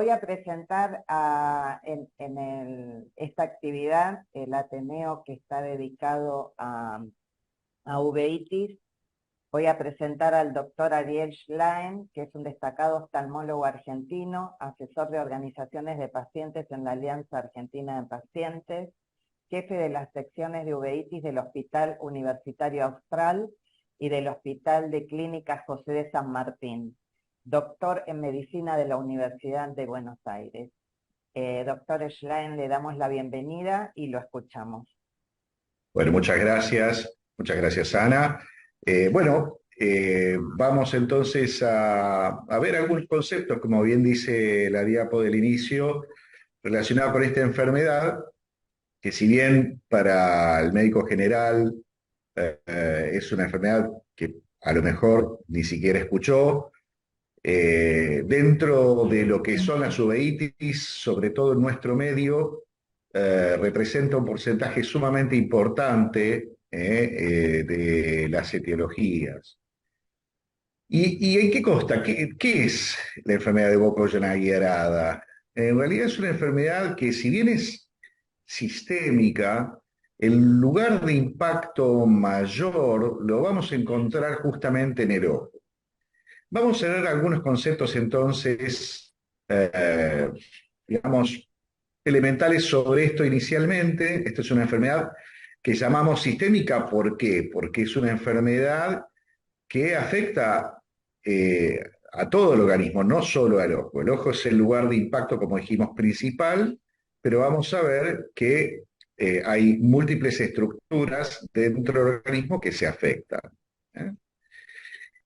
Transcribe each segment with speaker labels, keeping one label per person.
Speaker 1: Voy a presentar esta actividad, el Ateneo que está dedicado a uveitis. Voy a presentar al doctor Ariel Schlein, que es un destacado oftalmólogo argentino, asesor de organizaciones de pacientes en la Alianza Argentina de Pacientes, jefe de las secciones de uveitis del Hospital Universitario Austral y del Hospital de Clínicas José de San Martín, doctor en medicina de la Universidad de Buenos Aires. Doctor Schlein, le damos la bienvenida y lo escuchamos.
Speaker 2: Bueno, muchas gracias Ana. Vamos entonces a ver algunos conceptos, como bien dice la diapo del inicio, relacionados con esta enfermedad, que si bien para el médico general es una enfermedad que a lo mejor ni siquiera escuchó, dentro de lo que son las uveitis, sobre todo en nuestro medio, representa un porcentaje sumamente importante de las etiologías. ¿Y en qué consta? ¿Qué es la enfermedad de Bocconi-Arada? En realidad es una enfermedad que, si bien es sistémica, el lugar de impacto mayor lo vamos a encontrar justamente en el ojo. Vamos a ver algunos conceptos entonces, eh, digamos, elementales sobre esto inicialmente. Esta es una enfermedad que llamamos sistémica. ¿Por qué? Porque es una enfermedad que afecta a todo el organismo, no solo al ojo. El ojo es el lugar de impacto, como dijimos, principal, pero vamos a ver que hay múltiples estructuras dentro del organismo que se afectan. ¿Eh?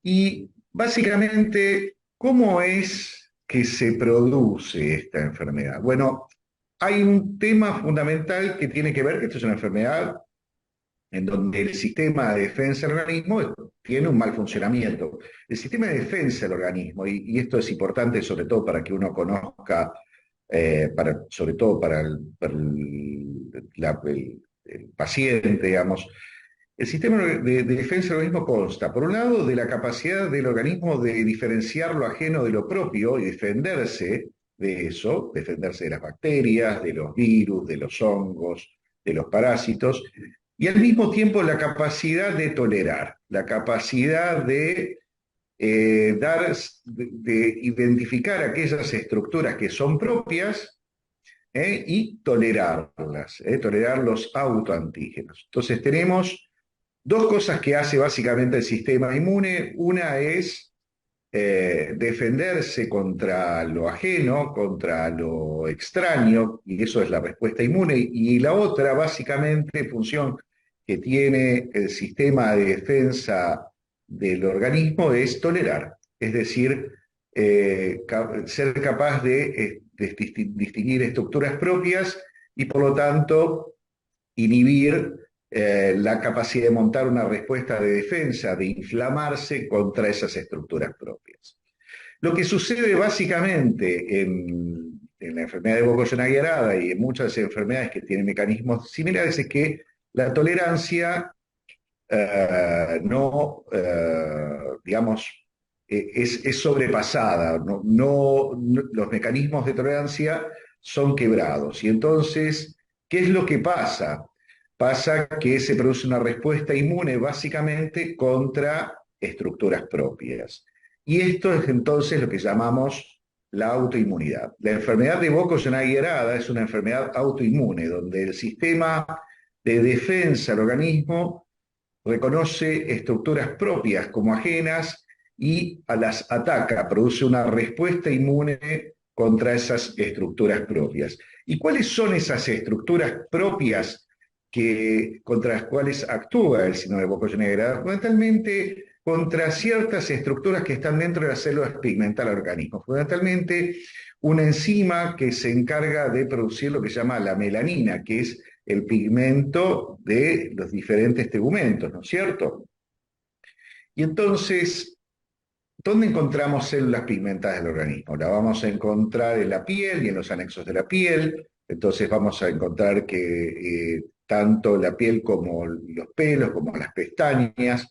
Speaker 2: Y básicamente, ¿cómo es que se produce esta enfermedad? Bueno, hay un tema fundamental que tiene que ver que esto es una enfermedad en donde el sistema de defensa del organismo tiene un mal funcionamiento. El sistema de defensa del organismo, y esto es importante sobre todo para que uno conozca, sobre todo el paciente, digamos, el sistema de defensa del organismo consta, por un lado, de la capacidad del organismo de diferenciar lo ajeno de lo propio y defenderse de eso, defenderse de las bacterias, de los virus, de los hongos, de los parásitos, y al mismo tiempo la capacidad de tolerar, la capacidad de identificar aquellas estructuras que son propias y tolerarlas, tolerar los autoantígenos. Entonces tenemos dos cosas que hace básicamente el sistema inmune. Una es defenderse contra lo ajeno, contra lo extraño, y eso es la respuesta inmune. Y la otra, básicamente, función que tiene el sistema de defensa del organismo es tolerar, es decir, ser capaz de distinguir estructuras propias y por lo tanto inhibir la capacidad de montar una respuesta de defensa, de inflamarse contra esas estructuras propias. Lo que sucede básicamente en la enfermedad de Bocconi-Arada y en muchas enfermedades que tienen mecanismos similares es que la tolerancia no, digamos, es sobrepasada, los mecanismos de tolerancia son quebrados. Y entonces, ¿qué es lo que pasa? Pasa que se produce una respuesta inmune básicamente contra estructuras propias. Y esto es entonces lo que llamamos la autoinmunidad. La enfermedad de Bocconi-Arada es una enfermedad autoinmune, donde el sistema de defensa del organismo reconoce estructuras propias como ajenas y las ataca, produce una respuesta inmune contra esas estructuras propias. ¿Y cuáles son esas estructuras propias contra las cuales actúa el síndrome de Bocconi-Arada? Fundamentalmente contra ciertas estructuras que están dentro de las células pigmentales del organismo. Fundamentalmente una enzima que se encarga de producir lo que se llama la melanina, que es el pigmento de los diferentes tegumentos, ¿no es cierto? Y entonces, ¿dónde encontramos células pigmentadas del organismo? La vamos a encontrar en la piel y en los anexos de la piel. Entonces vamos a encontrar que tanto la piel como los pelos, como las pestañas,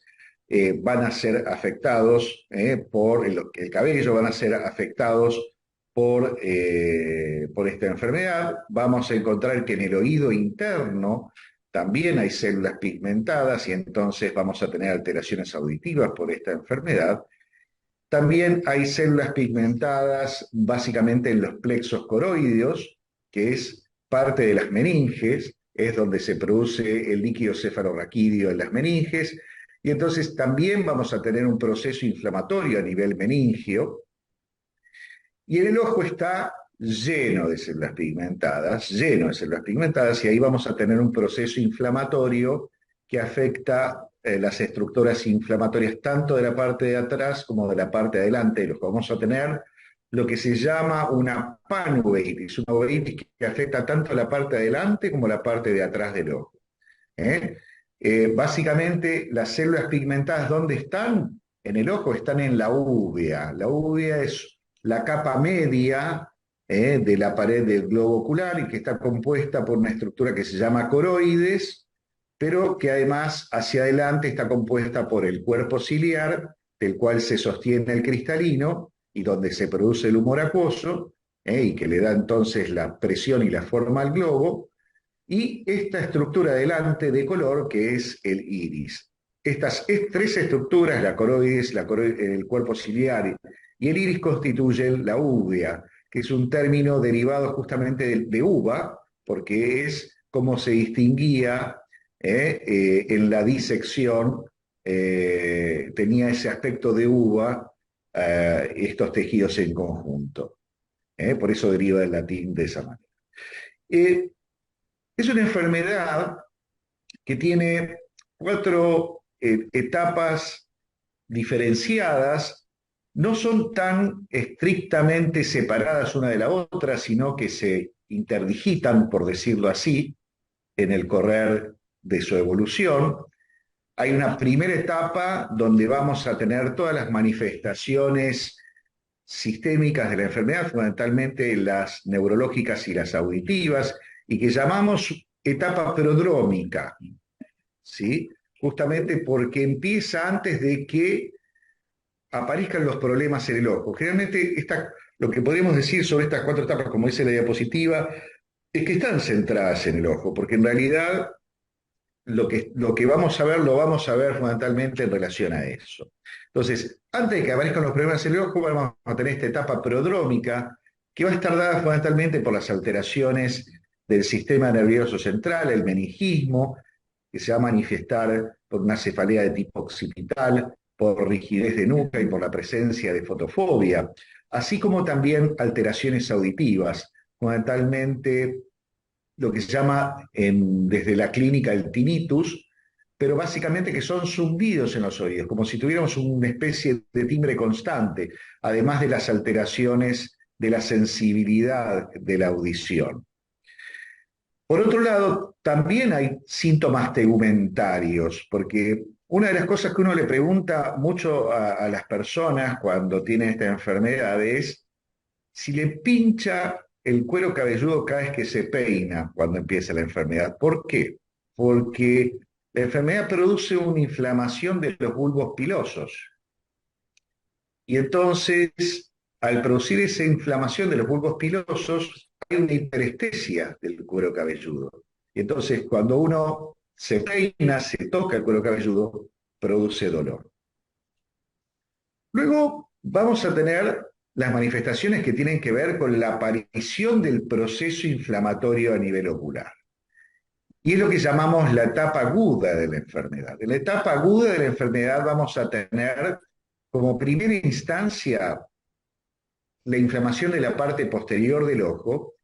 Speaker 2: van a ser afectados por el cabello, van a ser afectados por esta enfermedad. Vamos a encontrar que en el oído interno también hay células pigmentadas y entonces vamos a tener alteraciones auditivas por esta enfermedad. También hay células pigmentadas básicamente en los plexos coroideos, que es parte de las meninges, es donde se produce el líquido cefalorraquídeo en las meninges, y entonces también vamos a tener un proceso inflamatorio a nivel meningio, y en el ojo está lleno de células pigmentadas, y ahí vamos a tener un proceso inflamatorio que afecta las estructuras inflamatorias tanto de la parte de atrás como de la parte de adelante del ojo. Vamos a tener lo que se llama una panuveitis, una uveitis que afecta tanto la parte de adelante como la parte de atrás del ojo. ¿Eh? Básicamente, las células pigmentadas, ¿dónde están? En el ojo están en la úvea. La úvea es la capa media de la pared del globo ocular y que está compuesta por una estructura que se llama coroides, pero que además hacia adelante está compuesta por el cuerpo ciliar, del cual se sostiene el cristalino y donde se produce el humor acuoso, y que le da entonces la presión y la forma al globo, y esta estructura delante de color que es el iris. Estas tres estructuras, la coroides, el cuerpo ciliar y el iris, constituyen la úvea, que es un término derivado justamente de uva, porque es como se distinguía en la disección, tenía ese aspecto de uva, estos tejidos en conjunto. Por eso deriva del latín de esa manera. Es una enfermedad que tiene cuatro etapas diferenciadas, no son tan estrictamente separadas una de la otra, sino que se interdigitan, por decirlo así, en el correr de su evolución. Hay una primera etapa donde vamos a tener todas las manifestaciones sistémicas de la enfermedad, fundamentalmente las neurológicas y las auditivas, y que llamamos etapa prodrómica, ¿sí? Justamente porque empieza antes de que aparezcan los problemas en el ojo. Generalmente lo que podemos decir sobre estas cuatro etapas, como dice la diapositiva, es que están centradas en el ojo, porque en realidad lo que vamos a ver lo vamos a ver fundamentalmente en relación a eso. Entonces, antes de que aparezcan los problemas en el ojo, vamos a tener esta etapa prodrómica que va a estar dada fundamentalmente por las alteraciones del sistema nervioso central, el meningismo, que se va a manifestar por una cefalea de tipo occipital, por rigidez de nuca y por la presencia de fotofobia, así como también alteraciones auditivas, fundamentalmente lo que se llama desde la clínica el tinnitus, pero básicamente que son zumbidos en los oídos, como si tuviéramos una especie de timbre constante, además de las alteraciones de la sensibilidad de la audición. Por otro lado, también hay síntomas tegumentarios, porque una de las cosas que uno le pregunta mucho a las personas cuando tienen esta enfermedad es si le pincha el cuero cabelludo cada vez que se peina cuando empieza la enfermedad. ¿Por qué? Porque la enfermedad produce una inflamación de los bulbos pilosos. Y entonces, al producir esa inflamación de los bulbos pilosos, hay una hiperestesia del cuero cabelludo. Y entonces, cuando uno se peina, se toca el cuero cabelludo, produce dolor. Luego vamos a tener las manifestaciones que tienen que ver con la aparición del proceso inflamatorio a nivel ocular. Y es lo que llamamos la etapa aguda de la enfermedad. En la etapa aguda de la enfermedad vamos a tener como primera instancia la inflamación de la parte posterior del ojo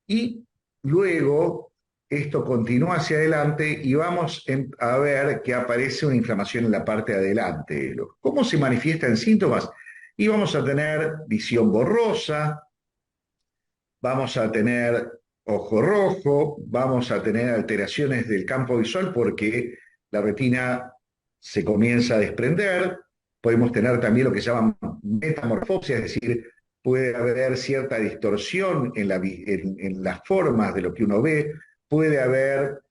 Speaker 2: y luego esto continúa hacia adelante y vamos a ver que aparece una inflamación en la parte de adelante del ojo. ¿Cómo se manifiesta en síntomas? Y vamos a tener visión borrosa, vamos a tener ojo rojo, vamos a tener alteraciones del campo visual porque la retina se comienza a desprender, podemos tener también lo que se llama metamorfosis, es decir, puede haber cierta distorsión en las formas de lo que uno ve, puede haber,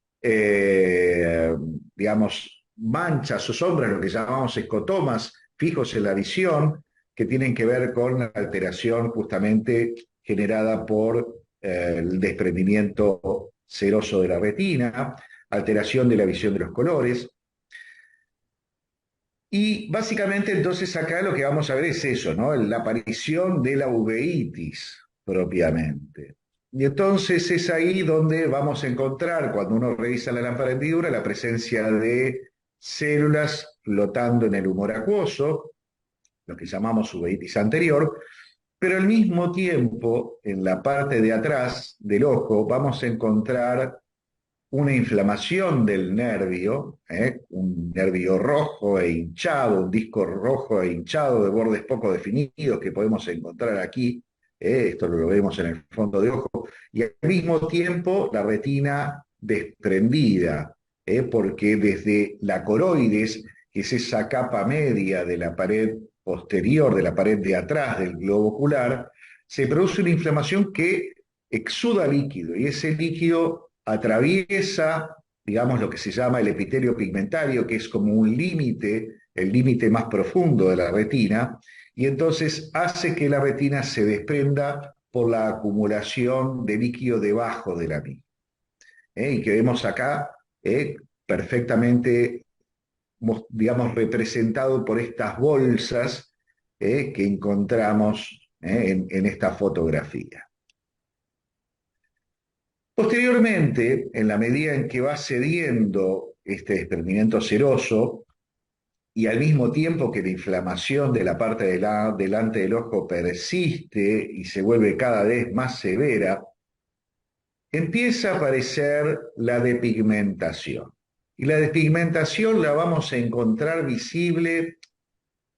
Speaker 2: digamos, manchas o sombras, lo que llamamos escotomas, fijos en la visión, que tienen que ver con la alteración justamente generada por el desprendimiento seroso de la retina, alteración de la visión de los colores. Y básicamente entonces acá lo que vamos a ver es eso, ¿no? La aparición de la uveitis propiamente. Y entonces es ahí donde vamos a encontrar, cuando uno revisa la lámpara de hendidura, la presencia de células flotando en el humor acuoso, lo que llamamos uveitis anterior, pero al mismo tiempo, en la parte de atrás del ojo, vamos a encontrar una inflamación del nervio, un nervio rojo e hinchado, un disco rojo e hinchado de bordes poco definidos que podemos encontrar aquí, esto lo vemos en el fondo de ojo, y al mismo tiempo la retina desprendida, porque desde la coroides, que es esa capa media de la pared posterior, de la pared de atrás del globo ocular, se produce una inflamación que exuda líquido, y ese líquido atraviesa, digamos, lo que se llama el epitelio pigmentario, que es como un límite, el límite más profundo de la retina, y entonces hace que la retina se desprenda por la acumulación de líquido debajo de la misma. Y que vemos acá perfectamente, digamos, representado por estas bolsas que encontramos en esta fotografía. Posteriormente, en la medida en que va cediendo este desprendimiento seroso y al mismo tiempo que la inflamación de la parte delante del ojo persiste y se vuelve cada vez más severa, empieza a aparecer la depigmentación. Y la despigmentación la vamos a encontrar visible,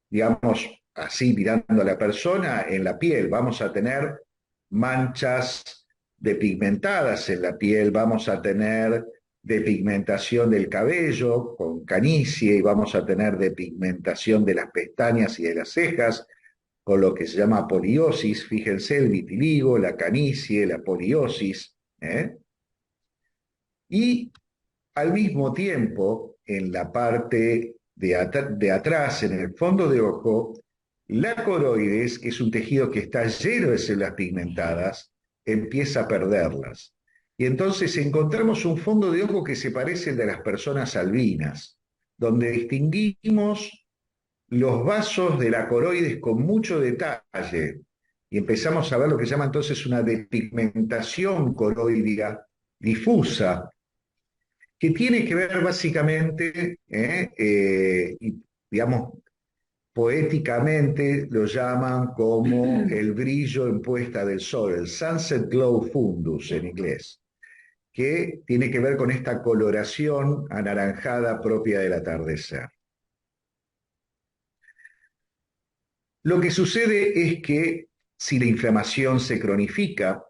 Speaker 2: digamos así, mirando a la persona, en la piel. Vamos a tener manchas depigmentadas en la piel, vamos a tener depigmentación del cabello con canicie y vamos a tener depigmentación de las pestañas y de las cejas con lo que se llama poliosis. Fíjense el vitiligo, la canicie, la poliosis. Y al mismo tiempo, en la parte de atrás, en el fondo de ojo, la coroides, que es un tejido que está lleno de células pigmentadas, empieza a perderlas. Y entonces encontramos un fondo de ojo que se parece al de las personas albinas, donde distinguimos los vasos de la coroides con mucho detalle y empezamos a ver lo que se llama entonces una depigmentación coroidea difusa, que tiene que ver básicamente, digamos, poéticamente lo llaman como el brillo en puesta del sol, el sunset glow fundus en inglés, que tiene que ver con esta coloración anaranjada propia del atardecer. Lo que sucede es que si la inflamación se cronifica,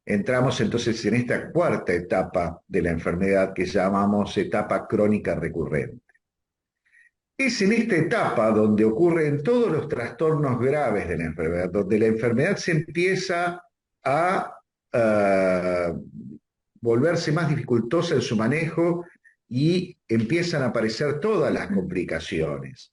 Speaker 2: entramos entonces en esta cuarta etapa de la enfermedad que llamamos etapa crónica recurrente. Es en esta etapa donde ocurren todos los trastornos graves de la enfermedad, donde la enfermedad se empieza a volverse más dificultosa en su manejo y empiezan a aparecer todas las complicaciones.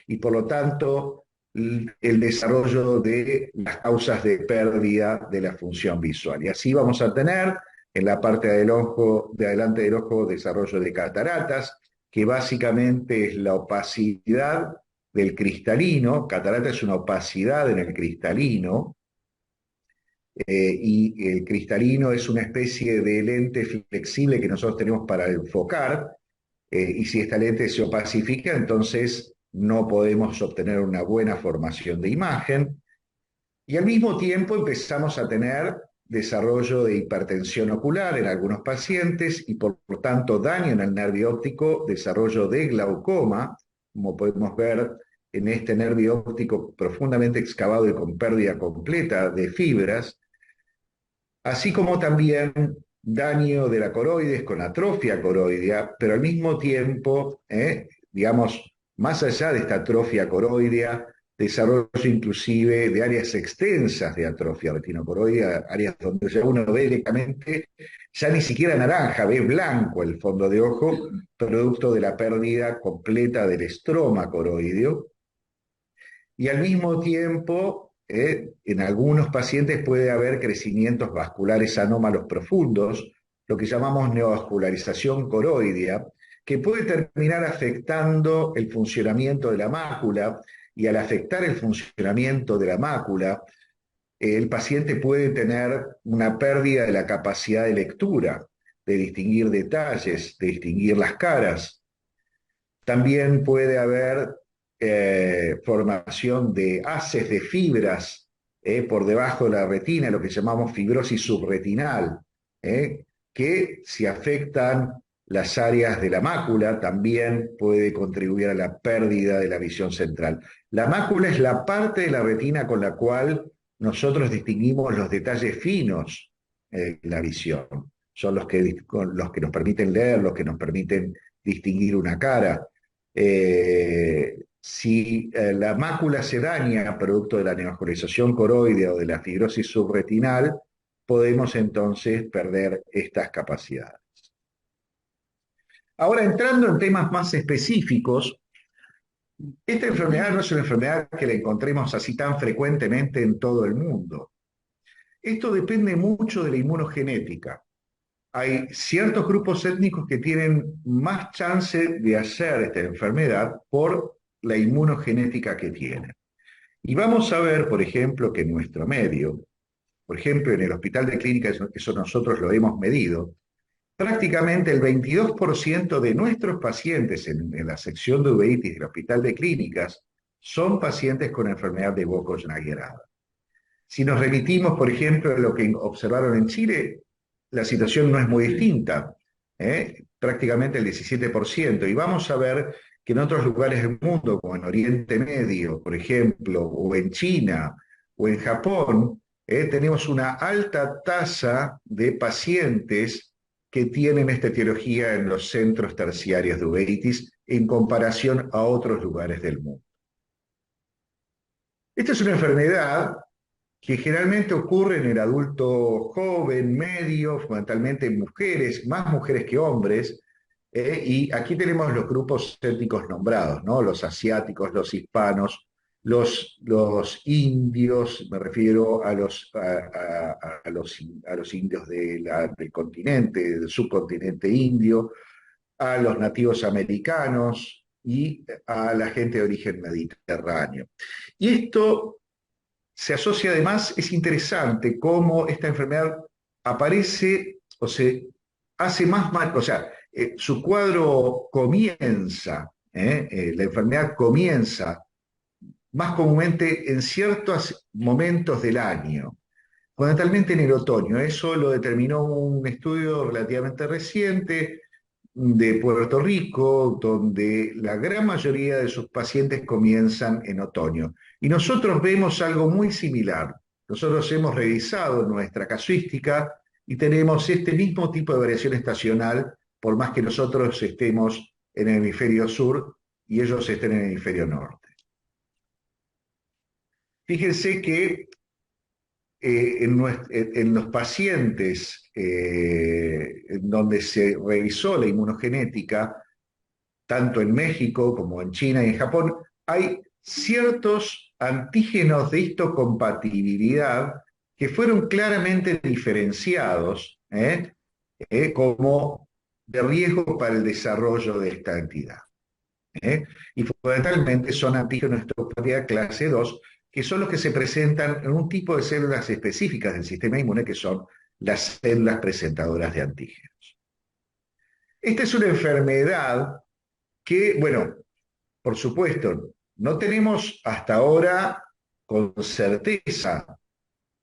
Speaker 2: Y por lo tanto, el desarrollo de las causas de pérdida de la función visual. Y así vamos a tener en la parte del ojo, de adelante del ojo, desarrollo de cataratas, que básicamente es la opacidad del cristalino. Catarata es una opacidad en el cristalino, y el cristalino es una especie de lente flexible que nosotros tenemos para enfocar, y si esta lente se opacifica, entonces no podemos obtener una buena formación de imagen, y al mismo tiempo empezamos a tener desarrollo de hipertensión ocular en algunos pacientes y por lo tanto daño en el nervio óptico, desarrollo de glaucoma, como podemos ver en este nervio óptico profundamente excavado y con pérdida completa de fibras, así como también daño de la coroides con atrofia coroidea, pero al mismo tiempo, digamos, más allá de esta atrofia coroidea, desarrollo inclusive de áreas extensas de atrofia retinocoroidea, áreas donde ya uno ve directamente, ya ni siquiera naranja, ve blanco el fondo de ojo, producto de la pérdida completa del estroma coroideo. y al mismo tiempo, en algunos pacientes puede haber crecimientos vasculares anómalos profundos, lo que llamamos neovascularización coroidea, que puede terminar afectando el funcionamiento de la mácula, y al afectar el funcionamiento de la mácula, el paciente puede tener una pérdida de la capacidad de lectura, de distinguir detalles, de distinguir las caras. También puede haber formación de haces de fibras por debajo de la retina, lo que llamamos fibrosis subretinal, que si afectan las áreas de la mácula también puede contribuir a la pérdida de la visión central. La mácula es la parte de la retina con la cual nosotros distinguimos los detalles finos de la visión. Son los que nos permiten leer, los que nos permiten distinguir una cara. Si la mácula se daña producto de la neovascularización coroidea o de la fibrosis subretinal, podemos entonces perder estas capacidades. Ahora, entrando en temas más específicos, esta enfermedad no es una enfermedad que la encontremos así tan frecuentemente en todo el mundo. Esto depende mucho de la inmunogenética. Hay ciertos grupos étnicos que tienen más chance de hacer esta enfermedad por la inmunogenética que tienen. Y vamos a ver, por ejemplo, que en nuestro medio, por ejemplo, en el Hospital de Clínicas, eso nosotros lo hemos medido, prácticamente el 22% de nuestros pacientes en la sección de uveitis del Hospital de Clínicas son pacientes con enfermedad de Burgos-Naegelein. Si nos remitimos, por ejemplo, a lo que observaron en Chile, la situación no es muy distinta, prácticamente el 17%. Y vamos a ver que en otros lugares del mundo, como en Oriente Medio, por ejemplo, o en China, o en Japón, tenemos una alta tasa de pacientes que tienen esta etiología en los centros terciarios de uveitis en comparación a otros lugares del mundo. Esta es una enfermedad que generalmente ocurre en el adulto joven, medio, fundamentalmente en mujeres, más mujeres que hombres, y aquí tenemos los grupos étnicos nombrados, ¿no? Los asiáticos, los hispanos, los indios, me refiero a los indios del continente, del subcontinente indio, a los nativos americanos y a la gente de origen mediterráneo. Y esto se asocia además, es interesante cómo esta enfermedad aparece o se hace más mal, o sea, su cuadro comienza, la enfermedad comienza más comúnmente en ciertos momentos del año, fundamentalmente en el otoño. Eso lo determinó un estudio relativamente reciente de Puerto Rico, donde la gran mayoría de sus pacientes comienzan en otoño. Y nosotros vemos algo muy similar. Nosotros hemos revisado nuestra casuística y tenemos este mismo tipo de variación estacional, por más que nosotros estemos en el hemisferio sur y ellos estén en el hemisferio norte. Fíjense que en los pacientes en donde se revisó la inmunogenética, tanto en México como en China y en Japón, hay ciertos antígenos de histocompatibilidad que fueron claramente diferenciados como de riesgo para el desarrollo de esta entidad. Y fundamentalmente son antígenos de histocompatibilidad clase 2, que son los que se presentan en un tipo de células específicas del sistema inmune, que son las células presentadoras de antígenos. Esta es una enfermedad que, bueno, por supuesto, no tenemos hasta ahora con certeza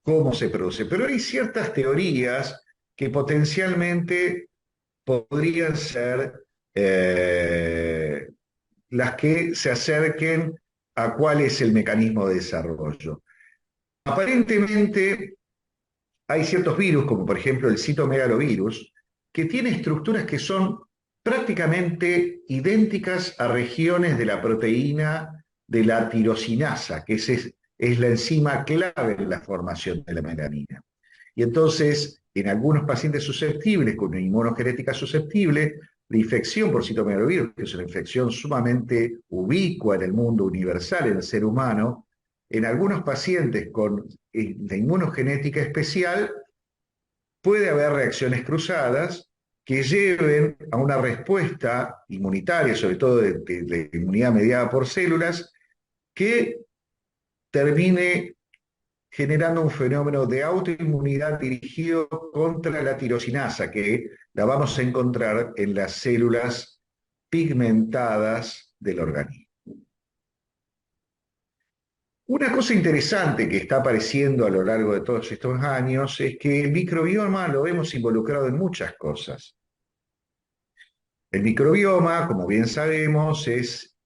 Speaker 2: cómo se produce, pero hay ciertas teorías que potencialmente podrían ser las que se acerquen a cuál es el mecanismo de desarrollo. Aparentemente hay ciertos virus, como por ejemplo el citomegalovirus, que tiene estructuras que son prácticamente idénticas a regiones de la proteína de la tirosinasa, que es la enzima clave en la formación de la melanina. Y entonces, en algunos pacientes susceptibles, con una inmunogenética susceptible, la infección por citomegalovirus, que es una infección sumamente ubicua en el mundo universal, en el ser humano, en algunos pacientes con de inmunogenética especial puede haber reacciones cruzadas que lleven a una respuesta inmunitaria, sobre todo de inmunidad mediada por células, que termine generando un fenómeno de autoinmunidad dirigido contra la tirosinasa, que la vamos a encontrar en las células pigmentadas del organismo. Una cosa interesante que está apareciendo a lo largo de todos estos años es que el microbioma lo hemos involucrado en muchas cosas. El microbioma, como bien sabemos, es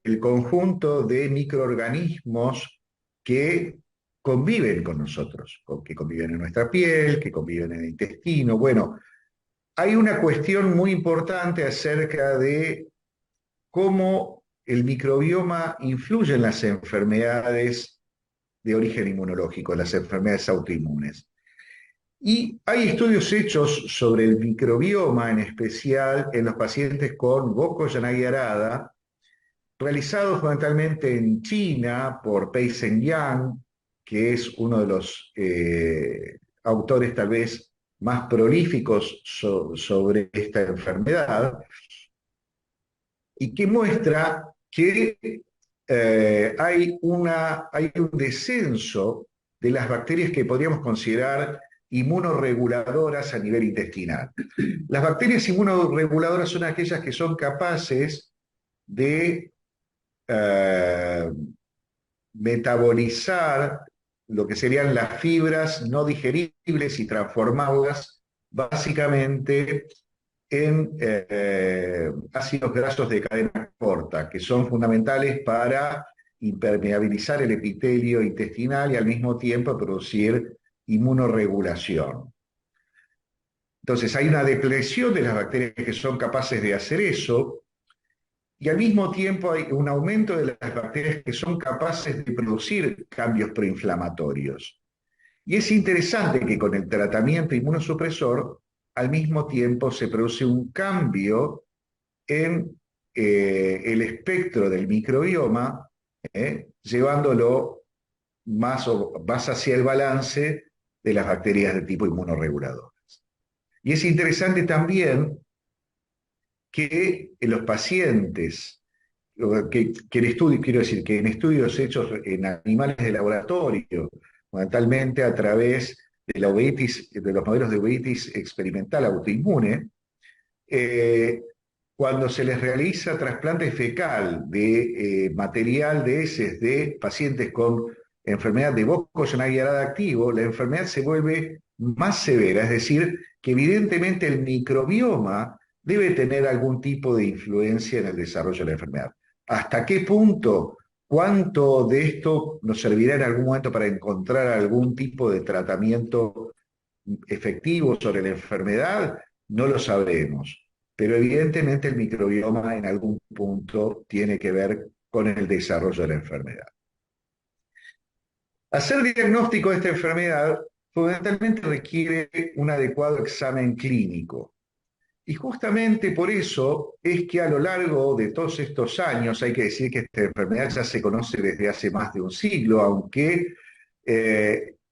Speaker 2: el conjunto de microorganismos que conviven con nosotros, que conviven en nuestra piel, que conviven en el intestino. Bueno, hay una cuestión muy importante acerca de cómo el microbioma influye en las enfermedades de origen inmunológico, las enfermedades autoinmunes. Y hay estudios hechos sobre el microbioma, en especial en los pacientes con Burkitt-Yagney-Arada, realizados fundamentalmente en China por Pei Zhengyang, que es uno de los autores tal vez más prolíficos sobre esta enfermedad, y que muestra que hay un descenso de las bacterias que podríamos considerar inmunorreguladoras a nivel intestinal. Las bacterias inmunorreguladoras son aquellas que son capaces de metabolizar lo que serían las fibras no digeribles y transformarlas básicamente en ácidos grasos de cadena corta, que son fundamentales para impermeabilizar el epitelio intestinal y al mismo tiempo producir inmunorregulación. Entonces hay una depresión de las bacterias que son capaces de hacer eso, y al mismo tiempo hay un aumento de las bacterias que son capaces de producir cambios proinflamatorios. Y es interesante que con el tratamiento inmunosupresor, al mismo tiempo se produce un cambio en el espectro del microbioma, llevándolo más hacia el balance de las bacterias de tipo inmunoreguladoras. Y es interesante también que en los pacientes, quiero decir, que en estudios hechos en animales de laboratorio, fundamentalmente a través de la uveitis, de los modelos de uveitis experimental autoinmune, cuando se les realiza trasplante fecal de material de heces de pacientes con enfermedad de Burkitt-Yagney-Arada activo, la enfermedad se vuelve más severa, es decir, que evidentemente el microbioma debe tener algún tipo de influencia en el desarrollo de la enfermedad. ¿Hasta qué punto? ¿Cuánto de esto nos servirá en algún momento para encontrar algún tipo de tratamiento efectivo sobre la enfermedad? No lo sabremos. Pero evidentemente el microbioma en algún punto tiene que ver con el desarrollo de la enfermedad. Hacer diagnóstico de esta enfermedad fundamentalmente requiere un adecuado examen clínico. Y justamente por eso es que a lo largo de todos estos años, hay que decir que esta enfermedad ya se conoce desde hace más de un siglo, aunque,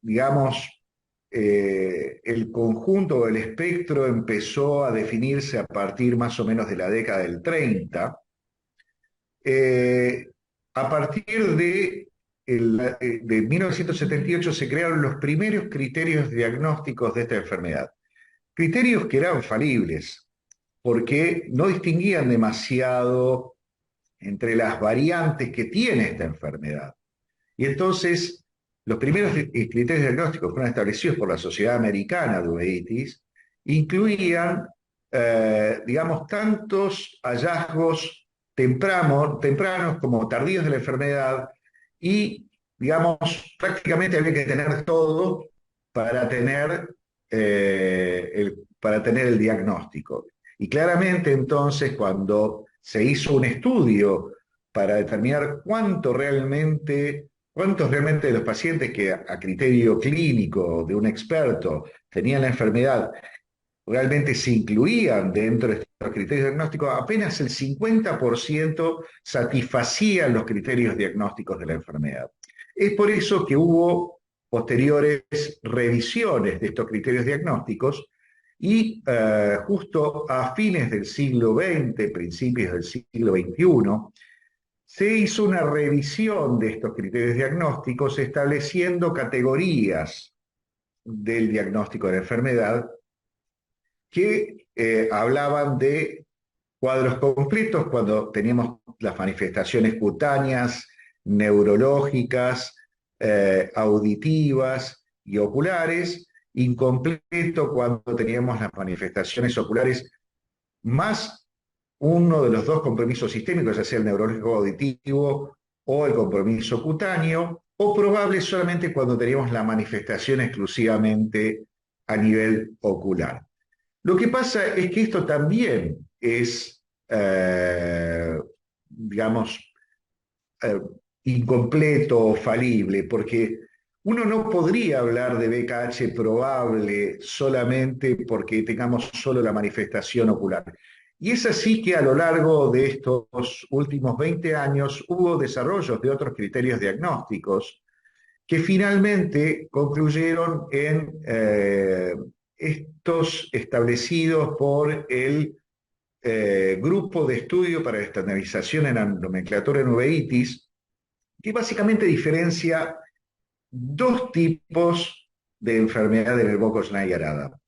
Speaker 2: digamos, el conjunto o el espectro empezó a definirse a partir más o menos de la década del 30, a partir de 1978 se crearon los primeros criterios diagnósticos de esta enfermedad. Criterios que eran falibles, porque no distinguían demasiado entre las variantes que tiene esta enfermedad. Y entonces, los primeros criterios diagnósticos fueron establecidos por la Sociedad Americana de Uveitis, incluían, digamos, tantos hallazgos tempranos como tardíos de la enfermedad, y, digamos, prácticamente había que tener todo para tener el diagnóstico. Y claramente entonces cuando se hizo un estudio para determinar cuántos realmente de los pacientes que a criterio clínico de un experto tenían la enfermedad realmente se incluían dentro de estos criterios diagnósticos, apenas el 50% satisfacían los criterios diagnósticos de la enfermedad. Es por eso que hubo posteriores revisiones de estos criterios diagnósticos y justo a fines del siglo XX, principios del siglo XXI, se hizo una revisión de estos criterios diagnósticos estableciendo categorías del diagnóstico de la enfermedad que hablaban de cuadros completos cuando teníamos las manifestaciones cutáneas, neurológicas, auditivas y oculares, incompleto cuando teníamos las manifestaciones oculares más uno de los dos compromisos sistémicos, ya sea el neurológico auditivo o el compromiso cutáneo, o probable solamente cuando teníamos la manifestación exclusivamente a nivel ocular. Lo que pasa es que esto también es, digamos, eh, incompleto o falible, porque uno no podría hablar de BKH probable solamente porque tengamos solo la manifestación ocular. Y es así que a lo largo de estos últimos 20 años hubo desarrollos de otros criterios diagnósticos que finalmente concluyeron en estos establecidos por el Grupo de Estudio para la Estandarización en la Nomenclatura en uveitis, que básicamente diferencia dos tipos de enfermedad del Burgos-Naegger-Arada.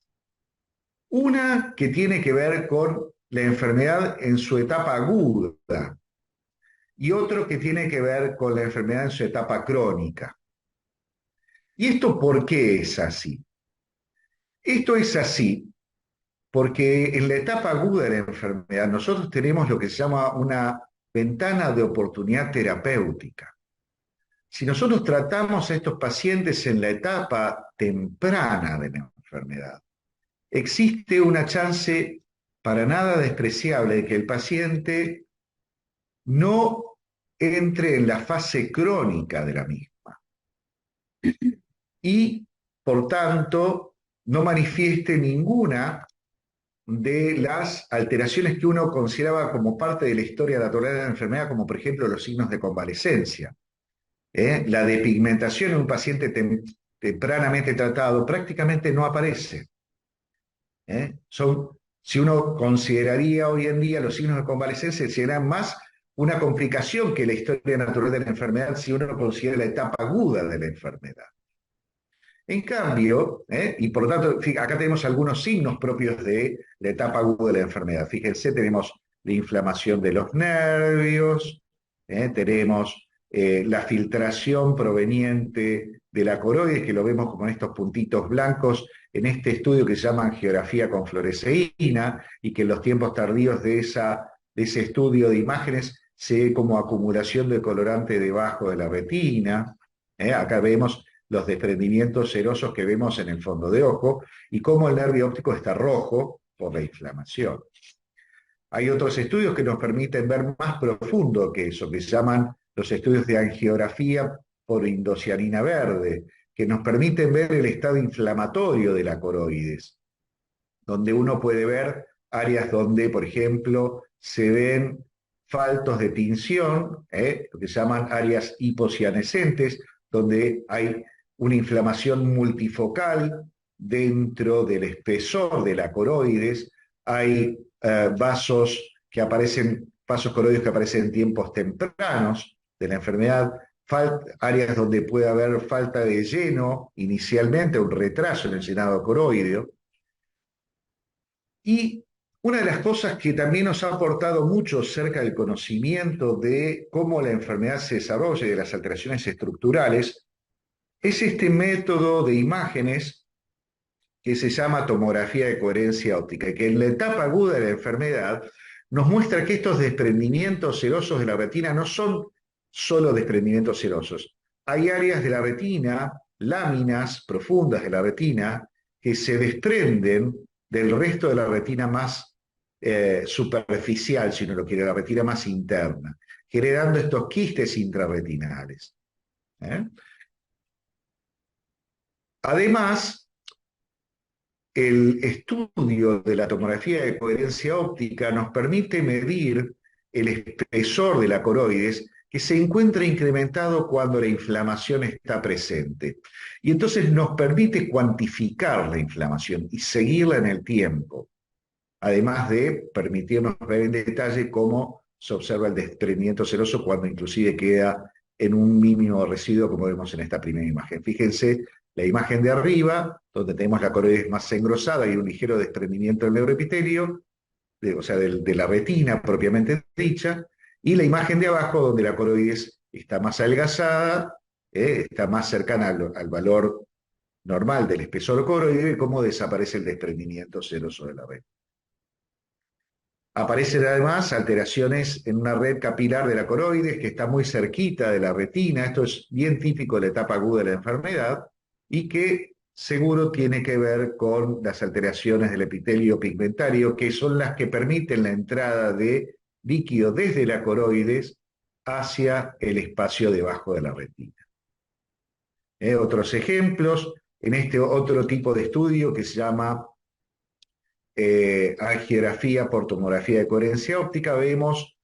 Speaker 2: Una que tiene que ver con la enfermedad en su etapa aguda y otro que tiene que ver con la enfermedad en su etapa crónica. ¿Y esto por qué es así? Esto es así porque en la etapa aguda de la enfermedad nosotros tenemos lo que se llama una ventana de oportunidad terapéutica. Si nosotros tratamos a estos pacientes en la etapa temprana de la enfermedad, existe una chance para nada despreciable de que el paciente no entre en la fase crónica de la misma y, por tanto, no manifieste ninguna de las alteraciones que uno consideraba como parte de la historia natural de la enfermedad, como por ejemplo los signos de convalescencia. La depigmentación en un paciente tempranamente tratado prácticamente no aparece. Si uno consideraría hoy en día los signos de convalescencia, serán más una complicación que la historia natural de la enfermedad si uno considera la etapa aguda de la enfermedad. En cambio, y por lo tanto, acá tenemos algunos signos propios de la etapa aguda de la enfermedad. Fíjense, tenemos la inflamación de los nervios, tenemos la filtración proveniente de la coroides, que lo vemos como en estos puntitos blancos, en este estudio que se llama angiografía con fluoresceína, y que en los tiempos tardíos de ese estudio de imágenes se ve como acumulación de colorante debajo de la retina. Acá vemos los desprendimientos serosos que vemos en el fondo de ojo y cómo el nervio óptico está rojo por la inflamación. Hay otros estudios que nos permiten ver más profundo que eso, que se llaman los estudios de angiografía por indocianina verde, que nos permiten ver el estado inflamatorio de la coroides, donde uno puede ver áreas donde, por ejemplo, se ven faltos de tinción, lo que se llaman áreas hipocianescentes, donde hay una inflamación multifocal dentro del espesor de la coroides, hay vasos coroides que aparecen en tiempos tempranos de la enfermedad, áreas donde puede haber falta de lleno inicialmente, un retraso en el llenado coroideo. Y una de las cosas que también nos ha aportado mucho cerca del conocimiento de cómo la enfermedad se desarrolla y de las alteraciones estructurales es este método de imágenes que se llama tomografía de coherencia óptica, y que en la etapa aguda de la enfermedad nos muestra que estos desprendimientos serosos de la retina no son solo desprendimientos serosos. Hay áreas de la retina, láminas profundas de la retina, que se desprenden del resto de la retina más superficial, si uno lo quiere, la retina más interna, generando estos quistes intrarretinales. Además, el estudio de la tomografía de coherencia óptica nos permite medir el espesor de la coroides, que se encuentra incrementado cuando la inflamación está presente. Y entonces nos permite cuantificar la inflamación y seguirla en el tiempo, además de permitirnos ver en detalle cómo se observa el desprendimiento seroso cuando inclusive queda en un mínimo residuo, como vemos en esta primera imagen. Fíjense la imagen de arriba, donde tenemos la coroides más engrosada y un ligero desprendimiento del neuroepitelio, o sea, de la retina propiamente dicha, y la imagen de abajo, donde la coroides está más adelgazada, está más cercana al valor normal del espesor coroideo y cómo desaparece el desprendimiento seroso de la retina. Aparecen además alteraciones en una red capilar de la coroides que está muy cerquita de la retina. Esto es bien típico de la etapa aguda de la enfermedad y que seguro tiene que ver con las alteraciones del epitelio pigmentario, que son las que permiten la entrada de líquido desde la coroides hacia el espacio debajo de la retina. Otros ejemplos, en este otro tipo de estudio que se llama angiografía por tomografía de coherencia óptica, vemos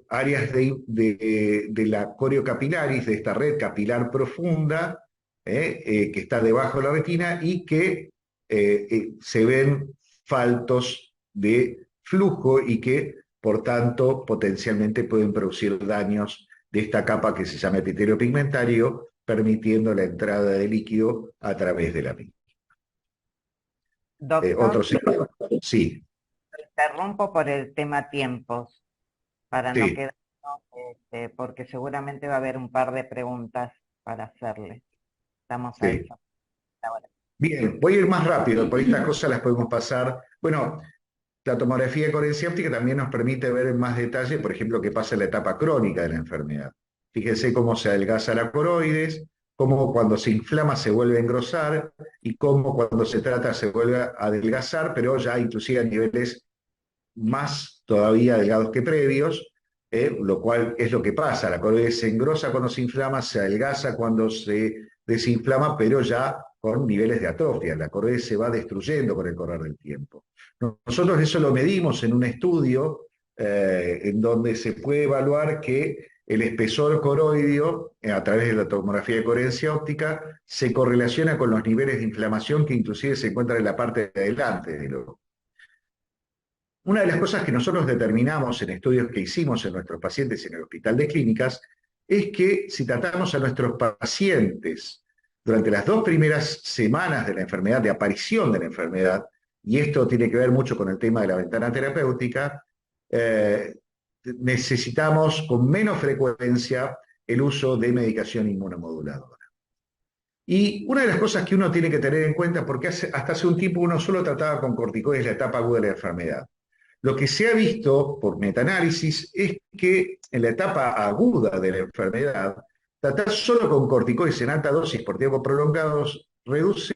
Speaker 2: áreas de la coriocapilaris, de esta red capilar profunda, que está debajo de la retina y que se ven faltos de flujo y que, por tanto, potencialmente pueden producir daños de esta capa que se llama epitelio pigmentario, permitiendo la entrada de líquido a través de la misma.
Speaker 1: Doctor,
Speaker 2: sí.
Speaker 1: interrumpo por el tema tiempos, para no
Speaker 2: Sí.
Speaker 1: quedarnos, porque seguramente va a haber un par de preguntas para hacerle. Estamos a
Speaker 2: Sí.
Speaker 1: eso ahora.
Speaker 2: Bien, voy a ir más rápido, por estas cosas las podemos pasar. Bueno, la tomografía de coherencia óptica también nos permite ver en más detalle, por ejemplo, qué pasa en la etapa crónica de la enfermedad. Fíjense cómo se adelgaza la coroides, cómo cuando se inflama se vuelve a engrosar y cómo cuando se trata se vuelve a adelgazar, pero ya inclusive a niveles más todavía delgados que previos, lo cual es lo que pasa. La coroides se engrosa cuando se inflama, se adelgaza cuando se desinflama, pero ya con niveles de atrofia. La coroides se va destruyendo con el correr del tiempo. Nosotros eso lo medimos en un estudio en donde se puede evaluar que el espesor coroideo, a través de la tomografía de coherencia óptica, se correlaciona con los niveles de inflamación que inclusive se encuentran en la parte de adelante del ojo. Una de las cosas que nosotros determinamos en estudios que hicimos en nuestros pacientes en el Hospital de Clínicas es que si tratamos a nuestros pacientes durante las 2 primeras semanas de la enfermedad, de aparición de la enfermedad, y esto tiene que ver mucho con el tema de la ventana terapéutica, necesitamos con menos frecuencia el uso de medicación inmunomoduladora. Y una de las cosas que uno tiene que tener en cuenta, porque hasta hace un tiempo uno solo trataba con corticoides la etapa aguda de la enfermedad. Lo que se ha visto por metaanálisis es que en la etapa aguda de la enfermedad, tratar solo con corticoides en alta dosis por tiempos prolongados reduce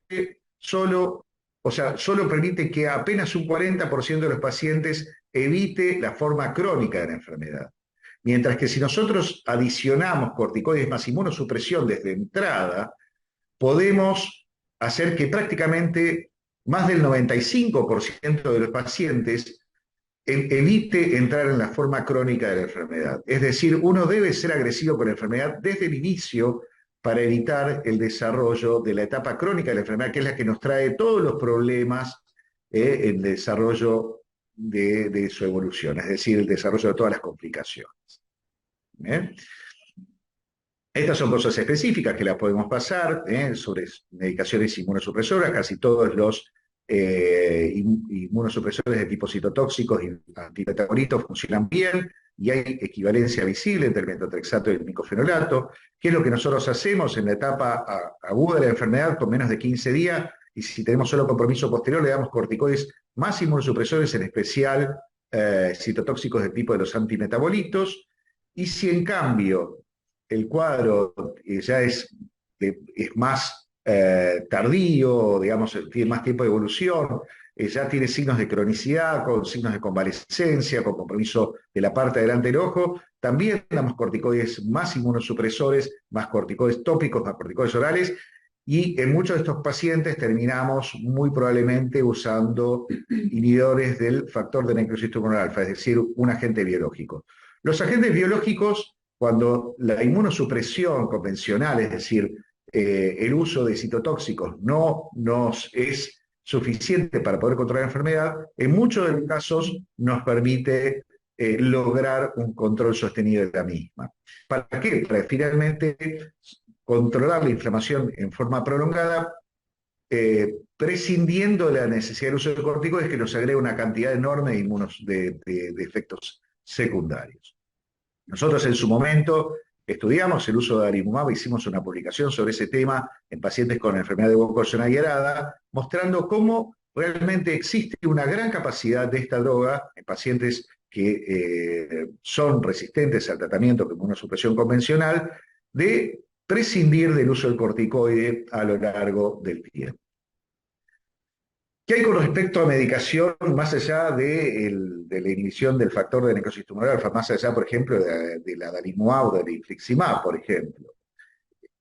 Speaker 2: solo, o sea, solo permite que apenas un 40% de los pacientes evite la forma crónica de la enfermedad. Mientras que si nosotros adicionamos corticoides más inmunosupresión desde entrada, podemos hacer que prácticamente más del 95% de los pacientes evite entrar en la forma crónica de la enfermedad. Es decir, uno debe ser agresivo con la enfermedad desde el inicio para evitar el desarrollo de la etapa crónica de la enfermedad, que es la que nos trae todos los problemas en el desarrollo de su evolución, es decir, el desarrollo de todas las complicaciones. ¿Bien? Estas son cosas específicas que las podemos pasar sobre medicaciones inmunosupresoras. Casi todos los inmunosupresores de tipo citotóxicos y antimetabolitos funcionan bien y hay equivalencia visible entre el metotrexato y el micofenolato. ¿Qué es lo que nosotros hacemos en la etapa aguda de la enfermedad con menos de 15 días? Y si tenemos solo compromiso posterior, le damos corticoides más inmunosupresores, en especial citotóxicos de tipo de los antimetabolitos. Y si en cambio el cuadro ya es más tardío, digamos, tiene más tiempo de evolución, ya tiene signos de cronicidad, con signos de convalescencia, con compromiso de la parte de delante del ojo, también damos corticoides más inmunosupresores, más corticoides tópicos, más corticoides orales, y en muchos de estos pacientes terminamos muy probablemente usando inhibidores del factor de necrosis tumoral alfa, es decir, un agente biológico. Los agentes biológicos cuando la inmunosupresión convencional, es decir, el uso de citotóxicos no nos es suficiente para poder controlar la enfermedad, en muchos de los casos nos permite lograr un control sostenido de la misma. ¿Para qué? Para finalmente controlar la inflamación en forma prolongada, prescindiendo de la necesidad del uso de corticoides, que nos agrega una cantidad enorme de efectos secundarios. Nosotros en su momento estudiamos el uso de adalimumab, hicimos una publicación sobre ese tema en pacientes con enfermedad de Burkitt-Shosner, mostrando cómo realmente existe una gran capacidad de esta droga en pacientes que son resistentes al tratamiento con inmunosupresión convencional, de prescindir del uso del corticoide a lo largo del tiempo. ¿Qué hay con respecto a medicación más allá de la inhibición del factor de necrosis tumoral, más allá, por ejemplo, de la adalimumab o del infliximab, por ejemplo?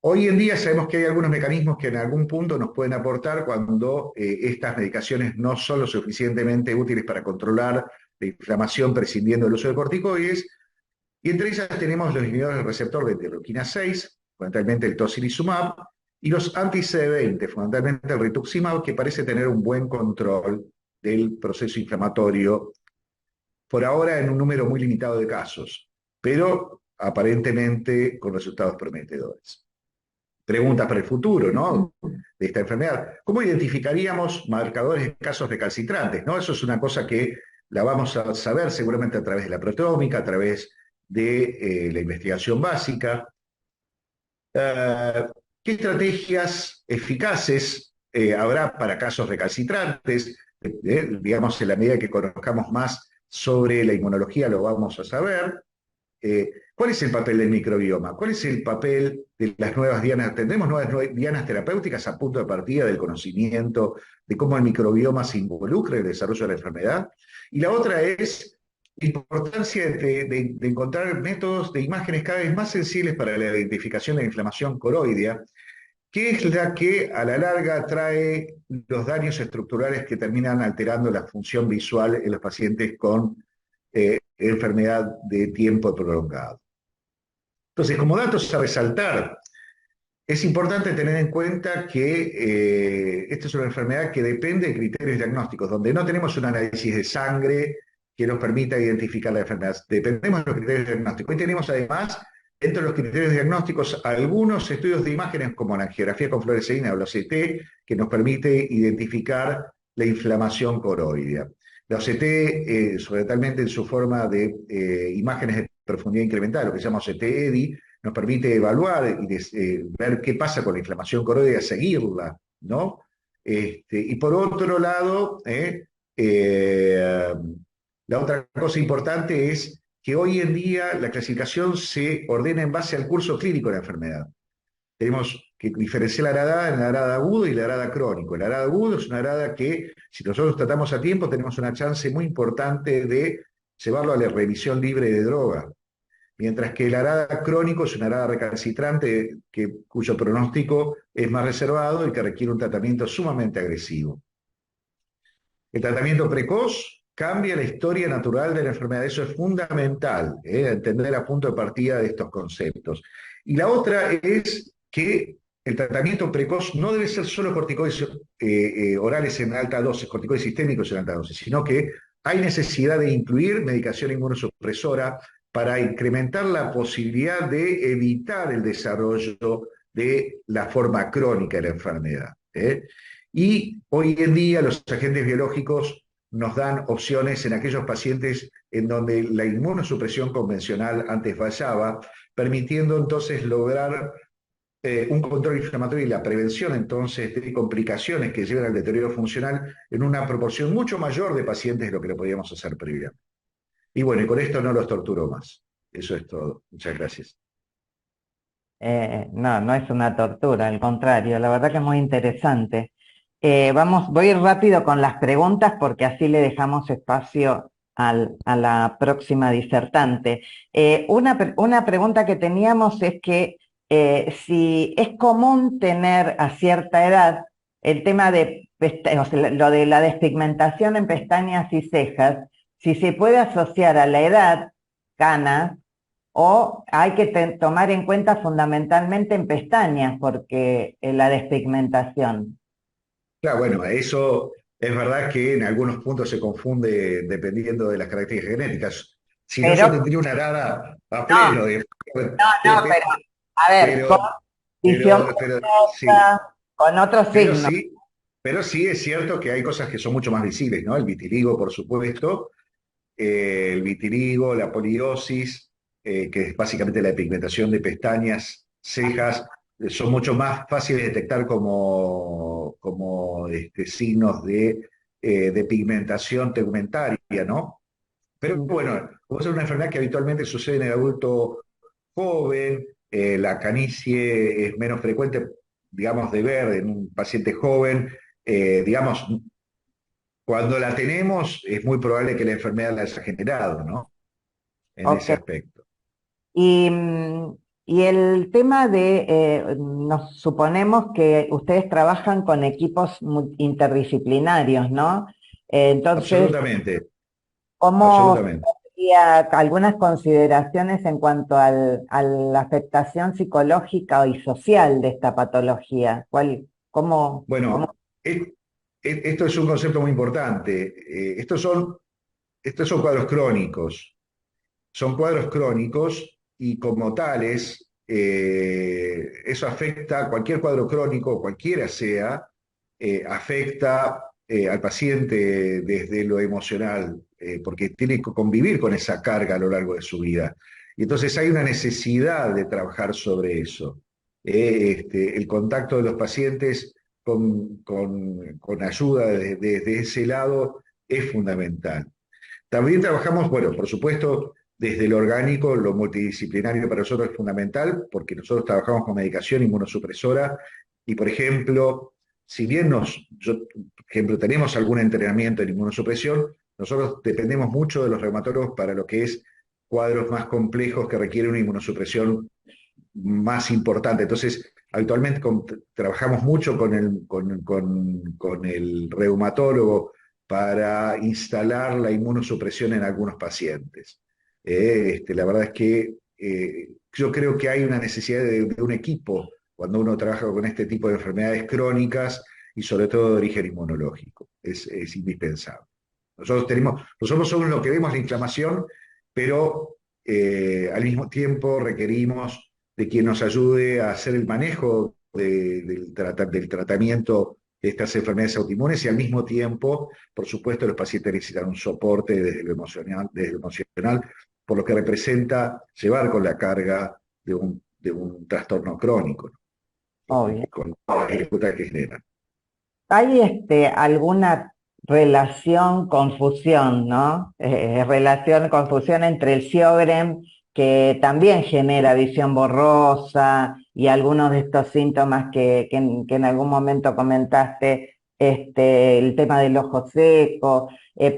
Speaker 2: Hoy en día sabemos que hay algunos mecanismos que en algún punto nos pueden aportar cuando estas medicaciones no son lo suficientemente útiles para controlar la inflamación prescindiendo del uso de corticoides, y entre ellas tenemos los inhibidores del receptor de interleuquina 6, fundamentalmente el tocilizumab, y los anti-CD20, fundamentalmente el rituximab, que parece tener un buen control del proceso inflamatorio, por ahora en un número muy limitado de casos, pero aparentemente con resultados prometedores. Preguntas para el futuro, ¿no?, de esta enfermedad. ¿Cómo identificaríamos marcadores de casos recalcitrantes, ¿no? Eso es una cosa que la vamos a saber seguramente a través de la proteómica, a través de la investigación básica. ¿Qué estrategias eficaces habrá para casos recalcitrantes? Digamos, en la medida que conozcamos más sobre la inmunología lo vamos a saber. ¿Cuál es el papel del microbioma? ¿Cuál es el papel de las nuevas dianas? ¿Tendremos nuevas dianas terapéuticas a punto de partida del conocimiento de cómo el microbioma se involucra en el desarrollo de la enfermedad? Y la otra es la importancia de encontrar métodos de imágenes cada vez más sensibles para la identificación de la inflamación coroidea, que es la que a la larga trae los daños estructurales que terminan alterando la función visual en los pacientes con enfermedad de tiempo prolongado. Entonces, como datos a resaltar, es importante tener en cuenta que esta es una enfermedad que depende de criterios diagnósticos, donde no tenemos un análisis de sangre que nos permita identificar la enfermedad. Dependemos de los criterios diagnósticos. Hoy tenemos además, dentro de los criterios diagnósticos, algunos estudios de imágenes como la angiografía con fluoresceína o la CT, que nos permite identificar la inflamación coroidea. La OCT, fundamentalmente en su forma de imágenes de profundidad incremental, lo que se llama OCT-EDI, nos permite evaluar y ver qué pasa con la inflamación coroidea, seguirla, ¿no? Y por otro lado, la otra cosa importante es que hoy en día la clasificación se ordena en base al curso clínico de la enfermedad. Tenemos que diferenciar la arada en la arada agudo y la arada crónico. El arada agudo es una arada que, si nosotros tratamos a tiempo, tenemos una chance muy importante de llevarlo a la revisión libre de droga. Mientras que el arada crónico es una arada recalcitrante cuyo pronóstico es más reservado y que requiere un tratamiento sumamente agresivo. El tratamiento precoz cambia la historia natural de la enfermedad. Eso es fundamental, entender a punto de partida de estos conceptos. Y la otra es que el tratamiento precoz no debe ser solo corticoides orales en alta dosis, corticoides sistémicos en alta dosis, sino que hay necesidad de incluir medicación inmunosupresora para incrementar la posibilidad de evitar el desarrollo de la forma crónica de la enfermedad. Y hoy en día los agentes biológicos nos dan opciones en aquellos pacientes en donde la inmunosupresión convencional antes fallaba, permitiendo entonces lograr un control inflamatorio y la prevención entonces de complicaciones que llevan al deterioro funcional en una proporción mucho mayor de pacientes de lo que lo podíamos hacer previamente. Y bueno, y con esto no los torturo más. Eso es todo. Muchas gracias.
Speaker 1: No, no es una tortura, al contrario, la verdad que es muy interesante. Voy a ir rápido con las preguntas porque así le dejamos espacio a la próxima disertante. Una pregunta que teníamos es que si es común tener a cierta edad el tema de o sea, lo de la despigmentación en pestañas y cejas, si se puede asociar a la edad, canas, o hay que tomar en cuenta fundamentalmente en pestañas, porque la despigmentación.
Speaker 2: Claro, bueno, eso es verdad que en algunos puntos se confunde dependiendo de las características genéticas. Si no,
Speaker 1: Pero,
Speaker 2: yo tendría una arada a
Speaker 1: no,
Speaker 2: pleno,
Speaker 1: no, pero, a ver, con
Speaker 2: pero,
Speaker 1: visión
Speaker 2: pero sí,
Speaker 1: borrosa, con otros
Speaker 2: pero
Speaker 1: signos.
Speaker 2: sí, pero sí es cierto que hay cosas que son mucho más visibles, ¿no? El vitiligo, por supuesto, el vitiligo, la poliosis, que es básicamente la pigmentación de pestañas, cejas, son mucho más fáciles de detectar como signos de pigmentación tegmentaria, ¿no? Pero bueno, como es una enfermedad que habitualmente sucede en el adulto joven, la canicie es menos frecuente, digamos, de ver en un paciente joven, digamos, cuando la tenemos es muy probable que la enfermedad la haya generado, ¿no? En
Speaker 1: Ok.
Speaker 2: ese aspecto.
Speaker 1: Y, y el tema de, nos suponemos que ustedes trabajan con equipos interdisciplinarios, ¿no? Entonces,
Speaker 2: Absolutamente,
Speaker 1: ¿cómo
Speaker 2: absolutamente.
Speaker 1: sería algunas consideraciones en cuanto a la afectación psicológica y social de esta patología? ¿Cómo?
Speaker 2: Bueno, esto es un concepto muy importante. Estos son cuadros crónicos. Son cuadros crónicos y como tales, eso afecta, cualquier cuadro crónico, cualquiera sea, afecta al paciente desde lo emocional, porque tiene que convivir con esa carga a lo largo de su vida. Y entonces hay una necesidad de trabajar sobre eso. El contacto de los pacientes con ayuda desde ese lado es fundamental. También trabajamos, bueno, por supuesto, desde lo orgánico, lo multidisciplinario para nosotros es fundamental, porque nosotros trabajamos con medicación inmunosupresora y, por ejemplo, si bien por ejemplo, tenemos algún entrenamiento en inmunosupresión, nosotros dependemos mucho de los reumatólogos para lo que es cuadros más complejos que requieren una inmunosupresión más importante. Entonces, habitualmente trabajamos mucho con el reumatólogo para instalar la inmunosupresión en algunos pacientes. La verdad es que yo creo que hay una necesidad de un equipo cuando uno trabaja con este tipo de enfermedades crónicas y sobre todo de origen inmunológico. Es indispensable. Nosotros somos los que vemos la inflamación, pero al mismo tiempo requerimos de quien nos ayude a hacer el manejo del tratamiento de estas enfermedades autoinmunes y al mismo tiempo, por supuesto, los pacientes necesitan un soporte desde lo emocional, por lo que representa llevar con la carga de un trastorno crónico, ¿no?
Speaker 1: Obvio.
Speaker 2: Con la dificultad que genera.
Speaker 1: ¿Hay alguna relación, confusión, ¿no? Relación, confusión entre el Sjögren, que también genera visión borrosa, y algunos de estos síntomas que en algún momento comentaste, el tema del ojo seco,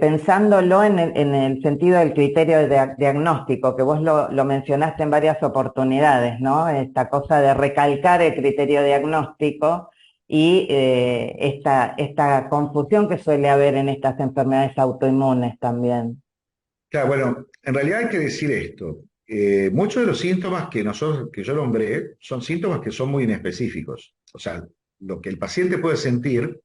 Speaker 1: pensándolo en el sentido del criterio de diagnóstico, que vos lo mencionaste en varias oportunidades, ¿no? Esta cosa de recalcar el criterio diagnóstico y esta confusión que suele haber en estas enfermedades autoinmunes también.
Speaker 2: Claro, bueno, en realidad hay que decir esto. Muchos de los síntomas que yo nombré son síntomas que son muy inespecíficos. O sea, lo que el paciente puede sentir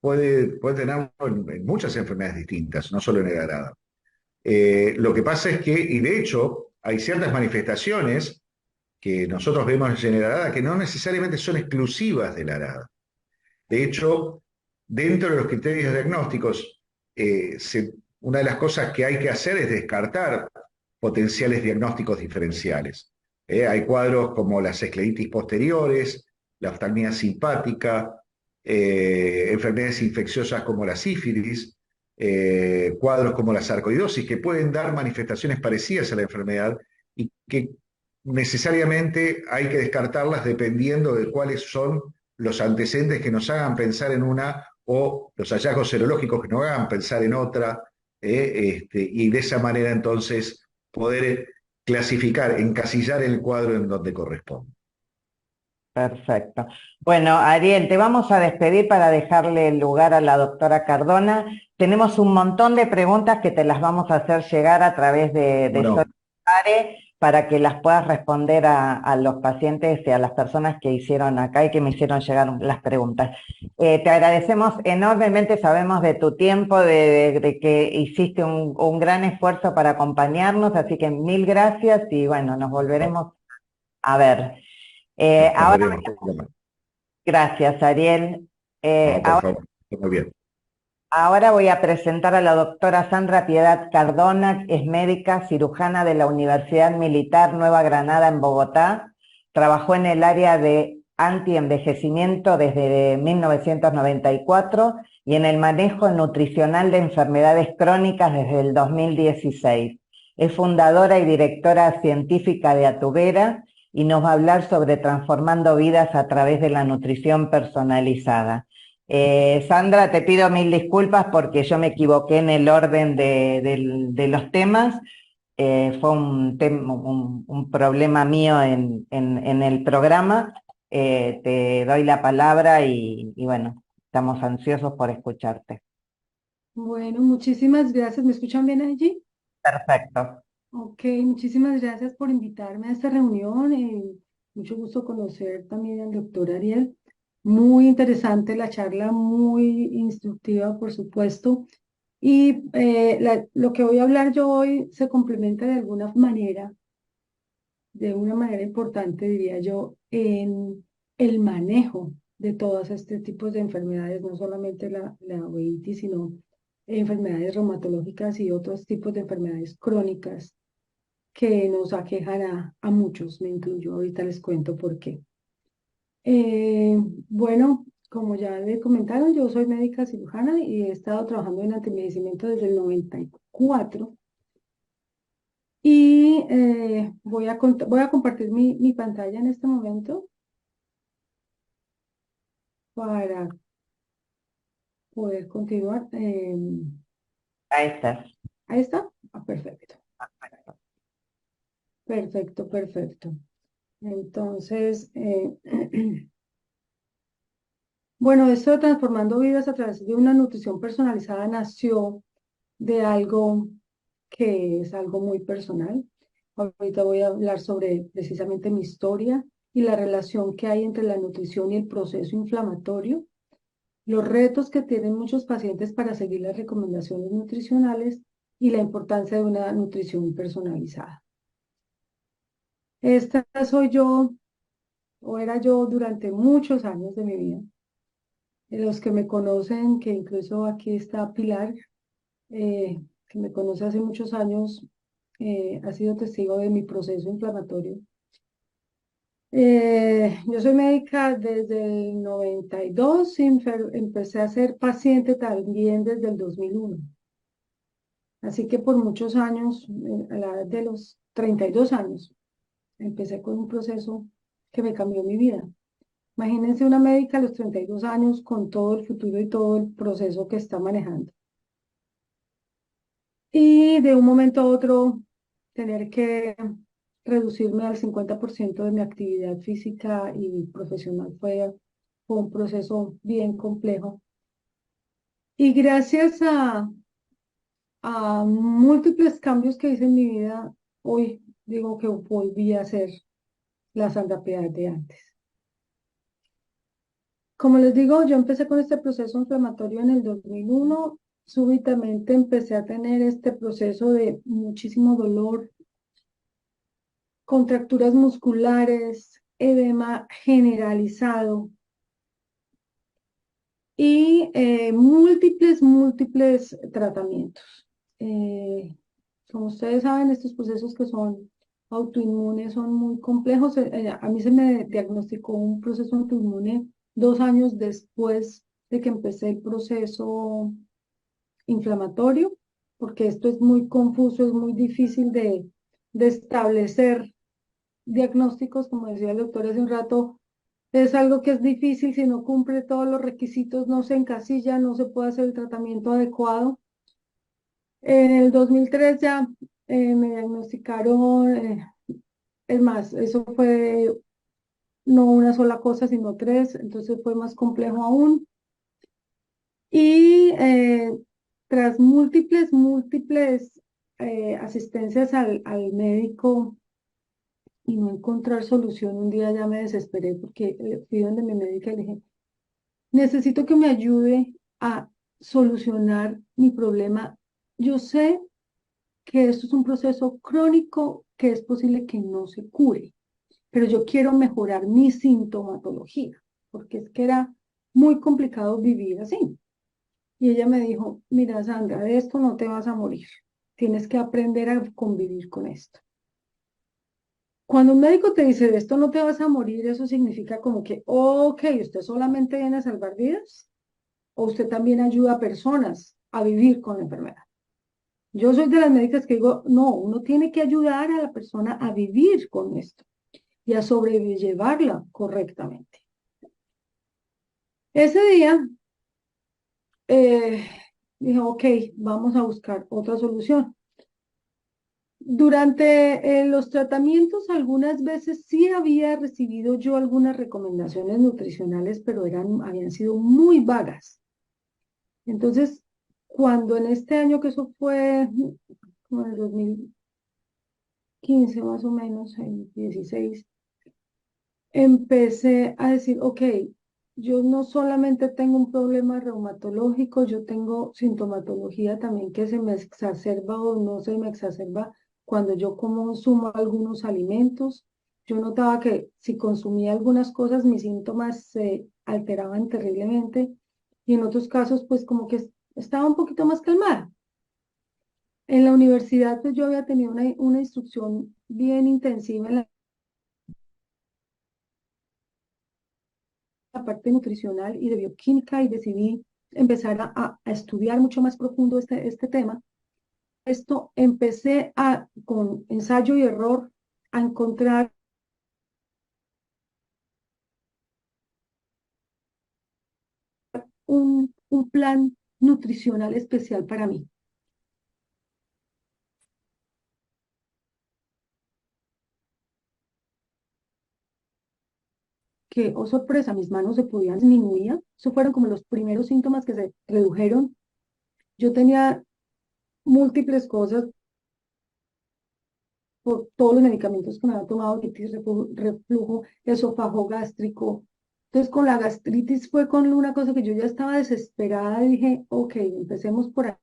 Speaker 2: puede tenerlo en muchas enfermedades distintas, no solo en el arada. Lo que pasa es que, y de hecho, hay ciertas manifestaciones que nosotros vemos en el arada que no necesariamente son exclusivas del arada. De hecho, dentro de los criterios diagnósticos, una de las cosas que hay que hacer es descartar potenciales diagnósticos diferenciales. Hay cuadros como las escleritis posteriores, la oftalmia simpática, enfermedades infecciosas como la sífilis, cuadros como la sarcoidosis, que pueden dar manifestaciones parecidas a la enfermedad y que necesariamente hay que descartarlas dependiendo de cuáles son los antecedentes que nos hagan pensar en una o los hallazgos serológicos que nos hagan pensar en otra, y de esa manera entonces poder clasificar, encasillar el cuadro en donde corresponde.
Speaker 1: Perfecto. Bueno, Ariel, te vamos a despedir para dejarle el lugar a la doctora Cardona. Tenemos un montón de preguntas que te las vamos a hacer llegar a través de
Speaker 2: Bueno,
Speaker 1: Solare, para que las puedas responder a los pacientes y a las personas que hicieron acá y que me hicieron llegar las preguntas. Te agradecemos enormemente, sabemos de tu tiempo, de que hiciste un gran esfuerzo para acompañarnos, así que mil gracias y bueno, nos volveremos a ver.
Speaker 2: Nos
Speaker 1: Ahora,
Speaker 2: veremos.
Speaker 1: gracias, Ariel.
Speaker 2: No, por favor, muy bien.
Speaker 1: Ahora voy a presentar a la doctora Sandra Piedad Cardona, es médica cirujana de la Universidad Militar Nueva Granada en Bogotá. Trabajó en el área de antienvejecimiento desde 1994 y en el manejo nutricional de enfermedades crónicas desde el 2016. Es fundadora y directora científica de Atubera y nos va a hablar sobre transformando vidas a través de la nutrición personalizada. Sandra, te pido mil disculpas porque yo me equivoqué en el orden de los temas. Fue un problema mío en el programa. Te doy la palabra y bueno, estamos ansiosos por escucharte.
Speaker 3: Bueno, muchísimas gracias. ¿Me escuchan bien allí?
Speaker 1: Perfecto.
Speaker 3: Ok, muchísimas gracias por invitarme a esta reunión. Mucho gusto conocer también al doctor Ariel. Muy interesante la charla, muy instructiva, por supuesto. Y lo que voy a hablar yo hoy se complementa de una manera importante, diría yo, en el manejo de todos este tipos de enfermedades, no solamente la uveitis, sino enfermedades reumatológicas y otros tipos de enfermedades crónicas que nos aquejan a muchos, me incluyo. Ahorita les cuento por qué. Bueno, como ya le comentaron, yo soy médica cirujana y he estado trabajando en antienvejecimiento desde el 94. Y voy a compartir mi pantalla en este momento para poder continuar.
Speaker 1: Ahí estás.
Speaker 3: Ahí está. Perfecto. Perfecto, perfecto. Entonces, bueno, esto de transformando vidas a través de una nutrición personalizada nació de algo que es algo muy personal. Ahorita voy a hablar sobre precisamente mi historia y la relación que hay entre la nutrición y el proceso inflamatorio, los retos que tienen muchos pacientes para seguir las recomendaciones nutricionales y la importancia de una nutrición personalizada. Esta soy yo, o era yo durante muchos años de mi vida. Los que me conocen, que incluso aquí está Pilar, que me conoce hace muchos años, ha sido testigo de mi proceso inflamatorio. Yo soy médica desde el 92, empecé a ser paciente también desde el 2001. Así que por muchos años, a la edad de los 32 años, empecé con un proceso que me cambió mi vida. Imagínense una médica a los 32 años con todo el futuro y todo el proceso que está manejando. Y de un momento a otro tener que reducirme al 50% de mi actividad física y profesional fue un proceso bien complejo. Y gracias a múltiples cambios que hice en mi vida, hoy digo que volví a ser la Sandra Piedad de antes. Como les digo, yo empecé con este proceso inflamatorio en el 2001. Súbitamente empecé a tener este proceso de muchísimo dolor, contracturas musculares, edema generalizado y múltiples tratamientos. Como ustedes saben, estos procesos que son autoinmunes son muy complejos. A mí se me diagnosticó un proceso autoinmune 2 años después de que empecé el proceso inflamatorio, porque esto es muy confuso, es muy difícil de establecer diagnósticos, como decía el doctor hace un rato, es algo que es difícil si no cumple todos los requisitos, no se encasilla, no se puede hacer el tratamiento adecuado. En el 2003 ya me diagnosticaron, es más, eso fue no una sola cosa, sino tres, entonces fue más complejo aún. Y tras múltiples asistencias al médico y no encontrar solución, un día ya me desesperé porque fui donde mi médica y le dije, necesito que me ayude a solucionar mi problema. Yo sé que esto es un proceso crónico que es posible que no se cure, pero yo quiero mejorar mi sintomatología, porque es que era muy complicado vivir así. Y ella me dijo, mira, Sandra, de esto no te vas a morir. Tienes que aprender a convivir con esto. Cuando un médico te dice, de esto no te vas a morir, eso significa como que, ok, usted solamente viene a salvar vidas o usted también ayuda a personas a vivir con la enfermedad. Yo soy de las médicas que digo, no, uno tiene que ayudar a la persona a vivir con esto y a sobrellevarla correctamente. Ese día eh, dije, ok, vamos a buscar otra solución. Durante los tratamientos, algunas veces sí había recibido yo algunas recomendaciones nutricionales, pero habían sido muy vagas. Entonces, cuando en este año, que eso fue como en el 2015 más o menos, en 16, empecé a decir, ok, yo no solamente tengo un problema reumatológico, yo tengo sintomatología también que se me exacerba o no se me exacerba cuando yo consumo algunos alimentos. Yo notaba que si consumía algunas cosas, mis síntomas se alteraban terriblemente y en otros casos, pues como que estaba un poquito más calmada. En la universidad, pues yo había tenido una instrucción bien intensiva en la parte nutricional y de bioquímica y decidí empezar a estudiar mucho más profundo este tema. Esto empecé con ensayo y error, a encontrar un plan nutricional especial para mí. Que, oh sorpresa, mis manos se podían disminuir. Eso fueron como los primeros síntomas que se redujeron. Yo tenía múltiples cosas por todos los medicamentos que me había tomado, reflujo, esófago gástrico. Entonces, con la gastritis fue con una cosa que yo ya estaba desesperada y dije, ok, empecemos por ahí.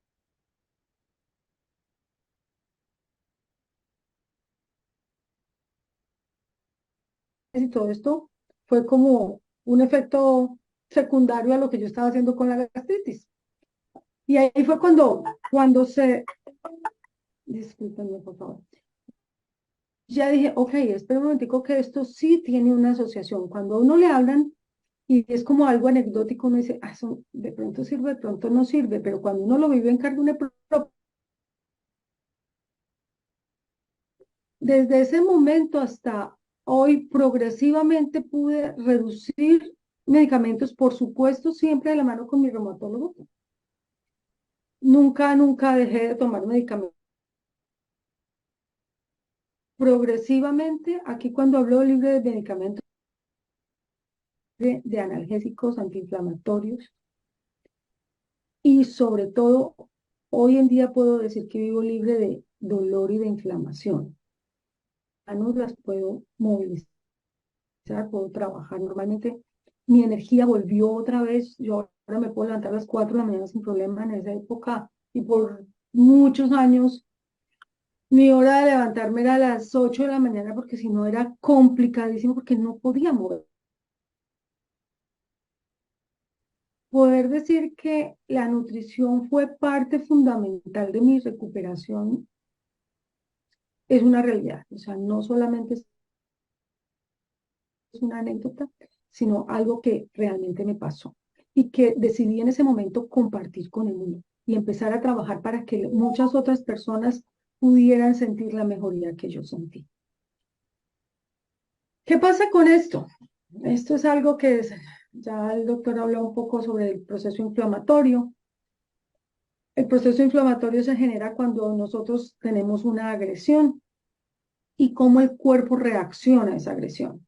Speaker 3: Y todo esto fue como un efecto secundario a lo que yo estaba haciendo con la gastritis. Y ahí fue discúlpenme, por favor. Ya dije, ok, espera un momentico que esto sí tiene una asociación. Cuando a uno le hablan y es como algo anecdótico, uno dice, ah, eso de pronto sirve, de pronto no sirve, pero cuando uno lo vive en carne propia, desde ese momento hasta hoy progresivamente pude reducir medicamentos, por supuesto, siempre de la mano con mi reumatólogo. Nunca dejé de tomar medicamentos. Progresivamente, aquí cuando hablo libre de medicamentos, de analgésicos, antiinflamatorios, y sobre todo, hoy en día puedo decir que vivo libre de dolor y de inflamación. Manos las puedo movilizar, puedo trabajar normalmente. Mi energía volvió otra vez. Yo ahora me puedo levantar a las 4 de la mañana sin problema. En esa época y por muchos años, mi hora de levantarme era a las 8 de la mañana porque si no era complicadísimo porque no podía mover. Poder decir que la nutrición fue parte fundamental de mi recuperación es una realidad. O sea, no solamente es una anécdota, sino algo que realmente me pasó y que decidí en ese momento compartir con el mundo y empezar a trabajar para que muchas otras personas pudieran sentir la mejoría que yo sentí. ¿Qué pasa con esto? Esto es algo ya el doctor habló un poco sobre el proceso inflamatorio. El proceso inflamatorio se genera cuando nosotros tenemos una agresión y cómo el cuerpo reacciona a esa agresión.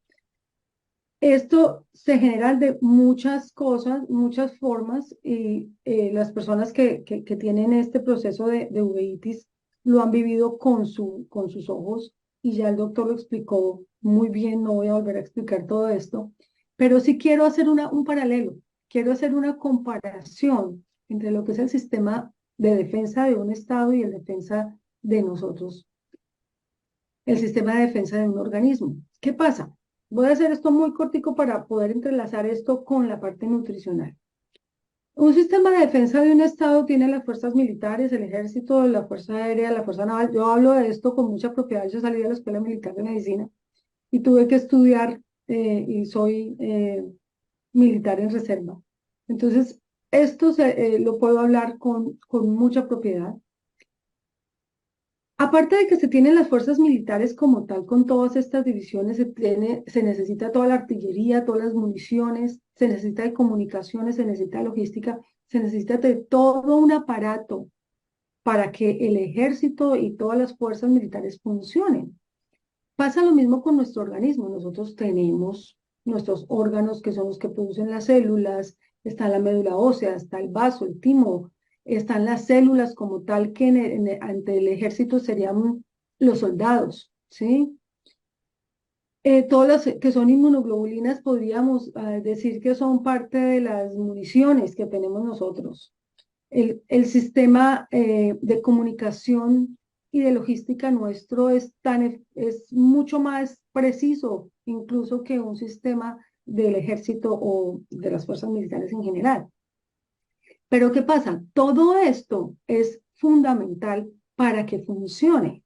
Speaker 3: Esto se genera de muchas cosas, muchas formas, y las personas que tienen este proceso de uveitis lo han vivido con sus ojos. y ya el doctor lo explicó muy bien, no voy a volver a explicar todo esto, pero sí quiero hacer un paralelo, quiero hacer una comparación entre lo que es el sistema de defensa de un Estado y el defensa de nosotros, el sistema de defensa de un organismo. ¿Qué pasa? Voy a hacer esto muy cortico para poder entrelazar esto con la parte nutricional. Un sistema de defensa de un Estado tiene las fuerzas militares, el ejército, la fuerza aérea, la fuerza naval. Yo hablo de esto con mucha propiedad. Yo salí de la Escuela Militar de Medicina y tuve que estudiar y soy militar en reserva. Entonces, esto lo puedo hablar con mucha propiedad. Aparte de que se tienen las fuerzas militares como tal, con todas estas divisiones, se necesita toda la artillería, todas las municiones, se necesita de comunicaciones, se necesita de logística, se necesita de todo un aparato para que el ejército y todas las fuerzas militares funcionen. Pasa lo mismo con nuestro organismo. Nosotros tenemos nuestros órganos que son los que producen las células, está la médula ósea, está el vaso, el timo, están las células como tal que ante el ejército serían los soldados, ¿sí? Todas las que son inmunoglobulinas podríamos decir que son parte de las municiones que tenemos nosotros. El sistema de comunicación y de logística nuestro es mucho más preciso incluso que un sistema del ejército o de las fuerzas militares en general. Pero ¿qué pasa? Todo esto es fundamental para que funcione.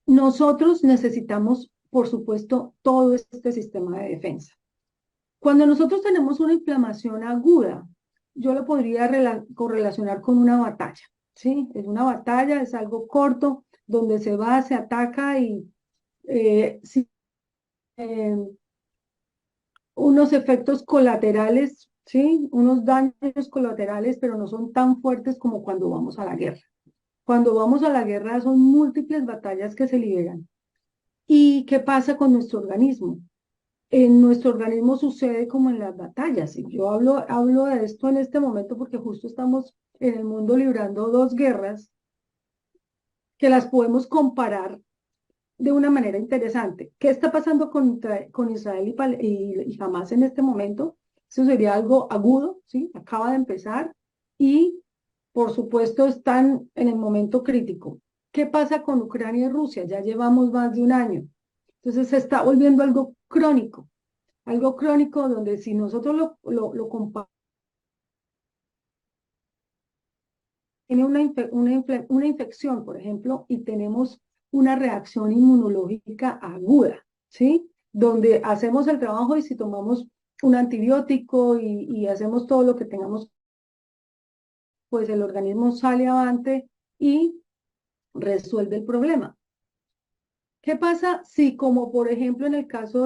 Speaker 3: Nosotros necesitamos, por supuesto, todo este sistema de defensa. Cuando nosotros tenemos una inflamación aguda, yo lo podría correlacionar con una batalla, ¿sí? Es una batalla, es algo corto, donde se va, se ataca y sí, unos efectos colaterales, ¿sí? Unos daños colaterales, pero no son tan fuertes como cuando vamos a la guerra. Cuando vamos a la guerra son múltiples batallas que se liberan. ¿Y qué pasa con nuestro organismo? En nuestro organismo sucede como en las batallas. Y yo hablo de esto en este momento porque justo estamos en el mundo librando dos guerras que las podemos comparar de una manera interesante. ¿Qué está pasando con Israel y Hamás en este momento? Eso sería algo agudo, ¿sí? Acaba de empezar y, por supuesto, están en el momento crítico. ¿Qué pasa con Ucrania y Rusia? Ya llevamos más de un año. Entonces se está volviendo algo crónico donde si nosotros lo comparamos, tiene una infección, por ejemplo, y tenemos una reacción inmunológica aguda, ¿sí? Donde hacemos el trabajo y si tomamos un antibiótico y hacemos todo lo que tengamos, pues el organismo sale avante y resuelve el problema. ¿Qué pasa si, como por ejemplo en el caso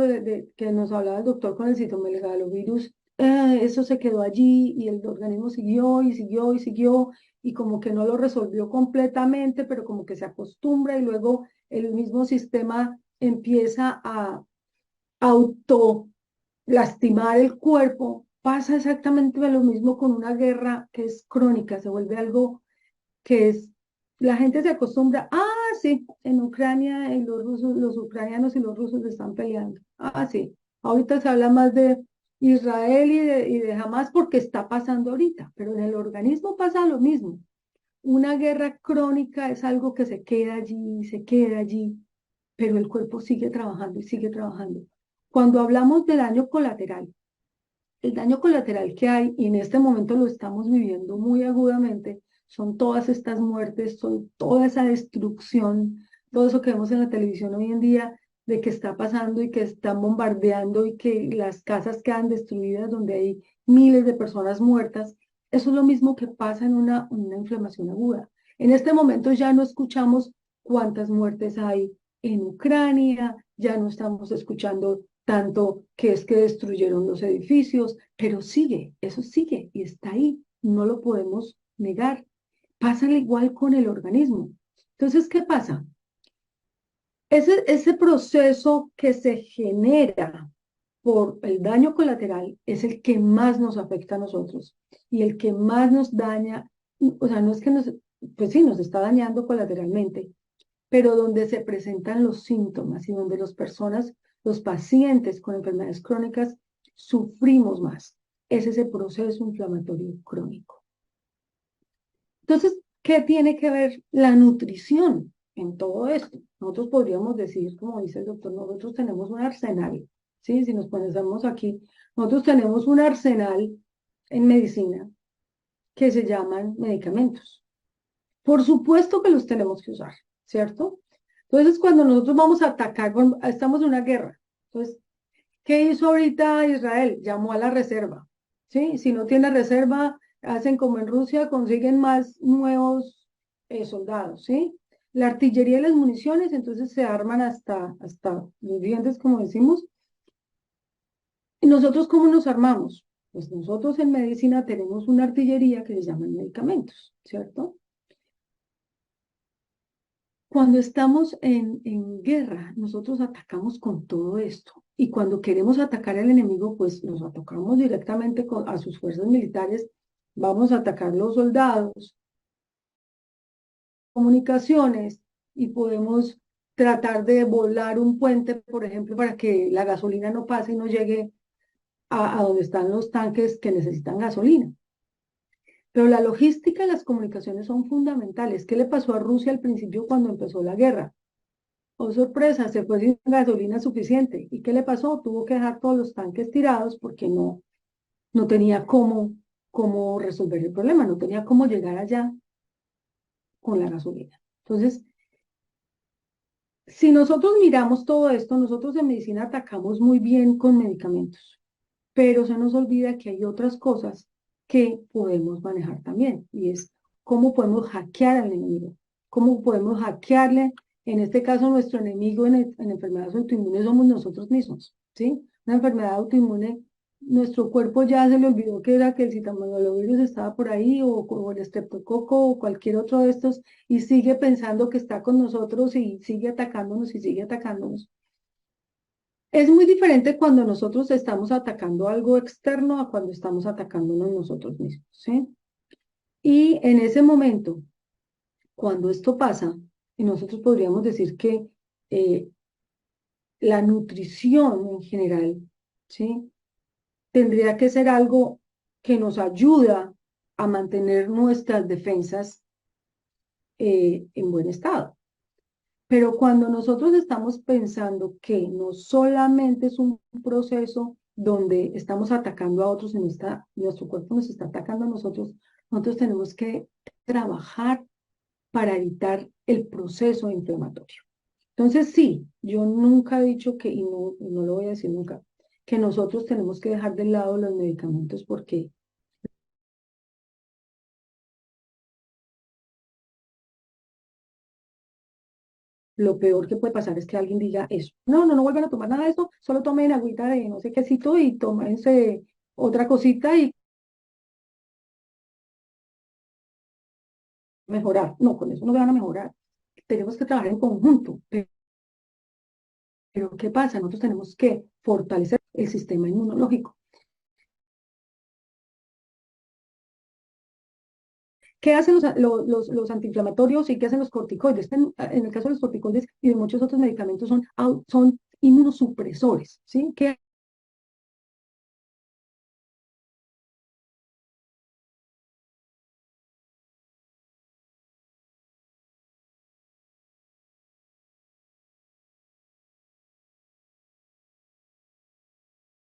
Speaker 3: que nos hablaba el doctor con el citomegalovirus, eso se quedó allí y el organismo siguió y siguió y siguió y como que no lo resolvió completamente, pero como que se acostumbra y luego el mismo sistema empieza a auto lastimar el cuerpo? Pasa exactamente lo mismo con una guerra que es crónica, se vuelve algo que es, la gente se acostumbra, sí, en Ucrania los rusos, los ucranianos y los rusos están peleando. Sí, ahorita se habla más de Israel y de Hamas porque está pasando ahorita, pero en el organismo pasa lo mismo. Una guerra crónica es algo que se queda allí, pero el cuerpo sigue trabajando y sigue trabajando. Cuando hablamos de daño colateral, el daño colateral que hay, y en este momento lo estamos viviendo muy agudamente, son todas estas muertes, son toda esa destrucción, todo eso que vemos en la televisión hoy en día, de que está pasando y que están bombardeando y que las casas quedan destruidas donde hay miles de personas muertas. Eso es lo mismo que pasa en una inflamación aguda. En este momento ya no escuchamos cuántas muertes hay en Ucrania, ya no estamos escuchando tanto que es que destruyeron los edificios, pero sigue, eso sigue y está ahí, no lo podemos negar. Pasa al igual con el organismo. Entonces, ¿qué pasa? Ese proceso que se genera por el daño colateral es el que más nos afecta a nosotros y el que más nos daña, o sea, no es que pues sí, nos está dañando colateralmente, pero donde se presentan los síntomas y donde los pacientes con enfermedades crónicas sufrimos más. Es ese proceso inflamatorio crónico. Entonces, ¿qué tiene que ver la nutrición en todo esto? Nosotros podríamos decir, como dice el doctor, nosotros tenemos un arsenal, ¿sí? Si nos ponemos aquí, nosotros tenemos un arsenal en medicina que se llaman medicamentos. Por supuesto que los tenemos que usar, ¿cierto? Entonces, cuando nosotros vamos a atacar, estamos en una guerra. Entonces, ¿qué hizo ahorita Israel? Llamó a la reserva, ¿sí? Si no tiene reserva, hacen como en Rusia, consiguen más nuevos soldados, ¿sí? La artillería y las municiones, entonces se arman hasta los dientes, como decimos. ¿Y nosotros cómo nos armamos? Pues nosotros en medicina tenemos una artillería que se llaman medicamentos, ¿cierto? Cuando estamos en guerra, nosotros atacamos con todo esto. Y cuando queremos atacar al enemigo, pues nos atacamos directamente a sus fuerzas militares. Vamos a atacar los soldados, comunicaciones, y podemos tratar de volar un puente, por ejemplo, para que la gasolina no pase y no llegue a donde están los tanques que necesitan gasolina. Pero la logística y las comunicaciones son fundamentales. ¿Qué le pasó a Rusia al principio cuando empezó la guerra? Oh, sorpresa, se fue sin gasolina suficiente. ¿Y qué le pasó? Tuvo que dejar todos los tanques tirados porque no tenía cómo resolver el problema, no tenía cómo llegar allá con la gasolina. Entonces, si nosotros miramos todo esto, nosotros en medicina atacamos muy bien con medicamentos, pero se nos olvida que hay otras cosas que podemos manejar también, y es cómo podemos hackear al enemigo, cómo podemos hackearle. En este caso, nuestro enemigo en enfermedades autoinmunes somos nosotros mismos, ¿sí? Una enfermedad autoinmune, nuestro cuerpo ya se le olvidó que era que el citomegalovirus estaba por ahí, o el estreptococo, o cualquier otro de estos, y sigue pensando que está con nosotros y sigue atacándonos y sigue atacándonos. Es muy diferente cuando nosotros estamos atacando algo externo a cuando estamos atacándonos nosotros mismos, ¿sí? Y en ese momento, cuando esto pasa, y nosotros podríamos decir que eh, la nutrición en general, ¿sí? Tendría que ser algo que nos ayuda a mantener nuestras defensas en buen estado. Pero cuando nosotros estamos pensando que no solamente es un proceso donde estamos atacando a otros, nuestro cuerpo nos está atacando a nosotros, nosotros tenemos que trabajar para evitar el proceso inflamatorio. Entonces, sí, yo nunca he dicho que, y no lo voy a decir nunca, que nosotros tenemos que dejar de lado los medicamentos porque lo peor que puede pasar es que alguien diga eso. No vuelvan a tomar nada de eso, solo tomen agüita de no sé quécito y tómense otra cosita y mejorar. No, con eso no van a mejorar. Tenemos que trabajar en conjunto. Pero ¿qué pasa? Nosotros tenemos que fortalecer el sistema inmunológico. ¿Qué hacen los antiinflamatorios y qué hacen los corticoides? En el caso de los corticoides y de muchos otros medicamentos son inmunosupresores, ¿sí? ¿Qué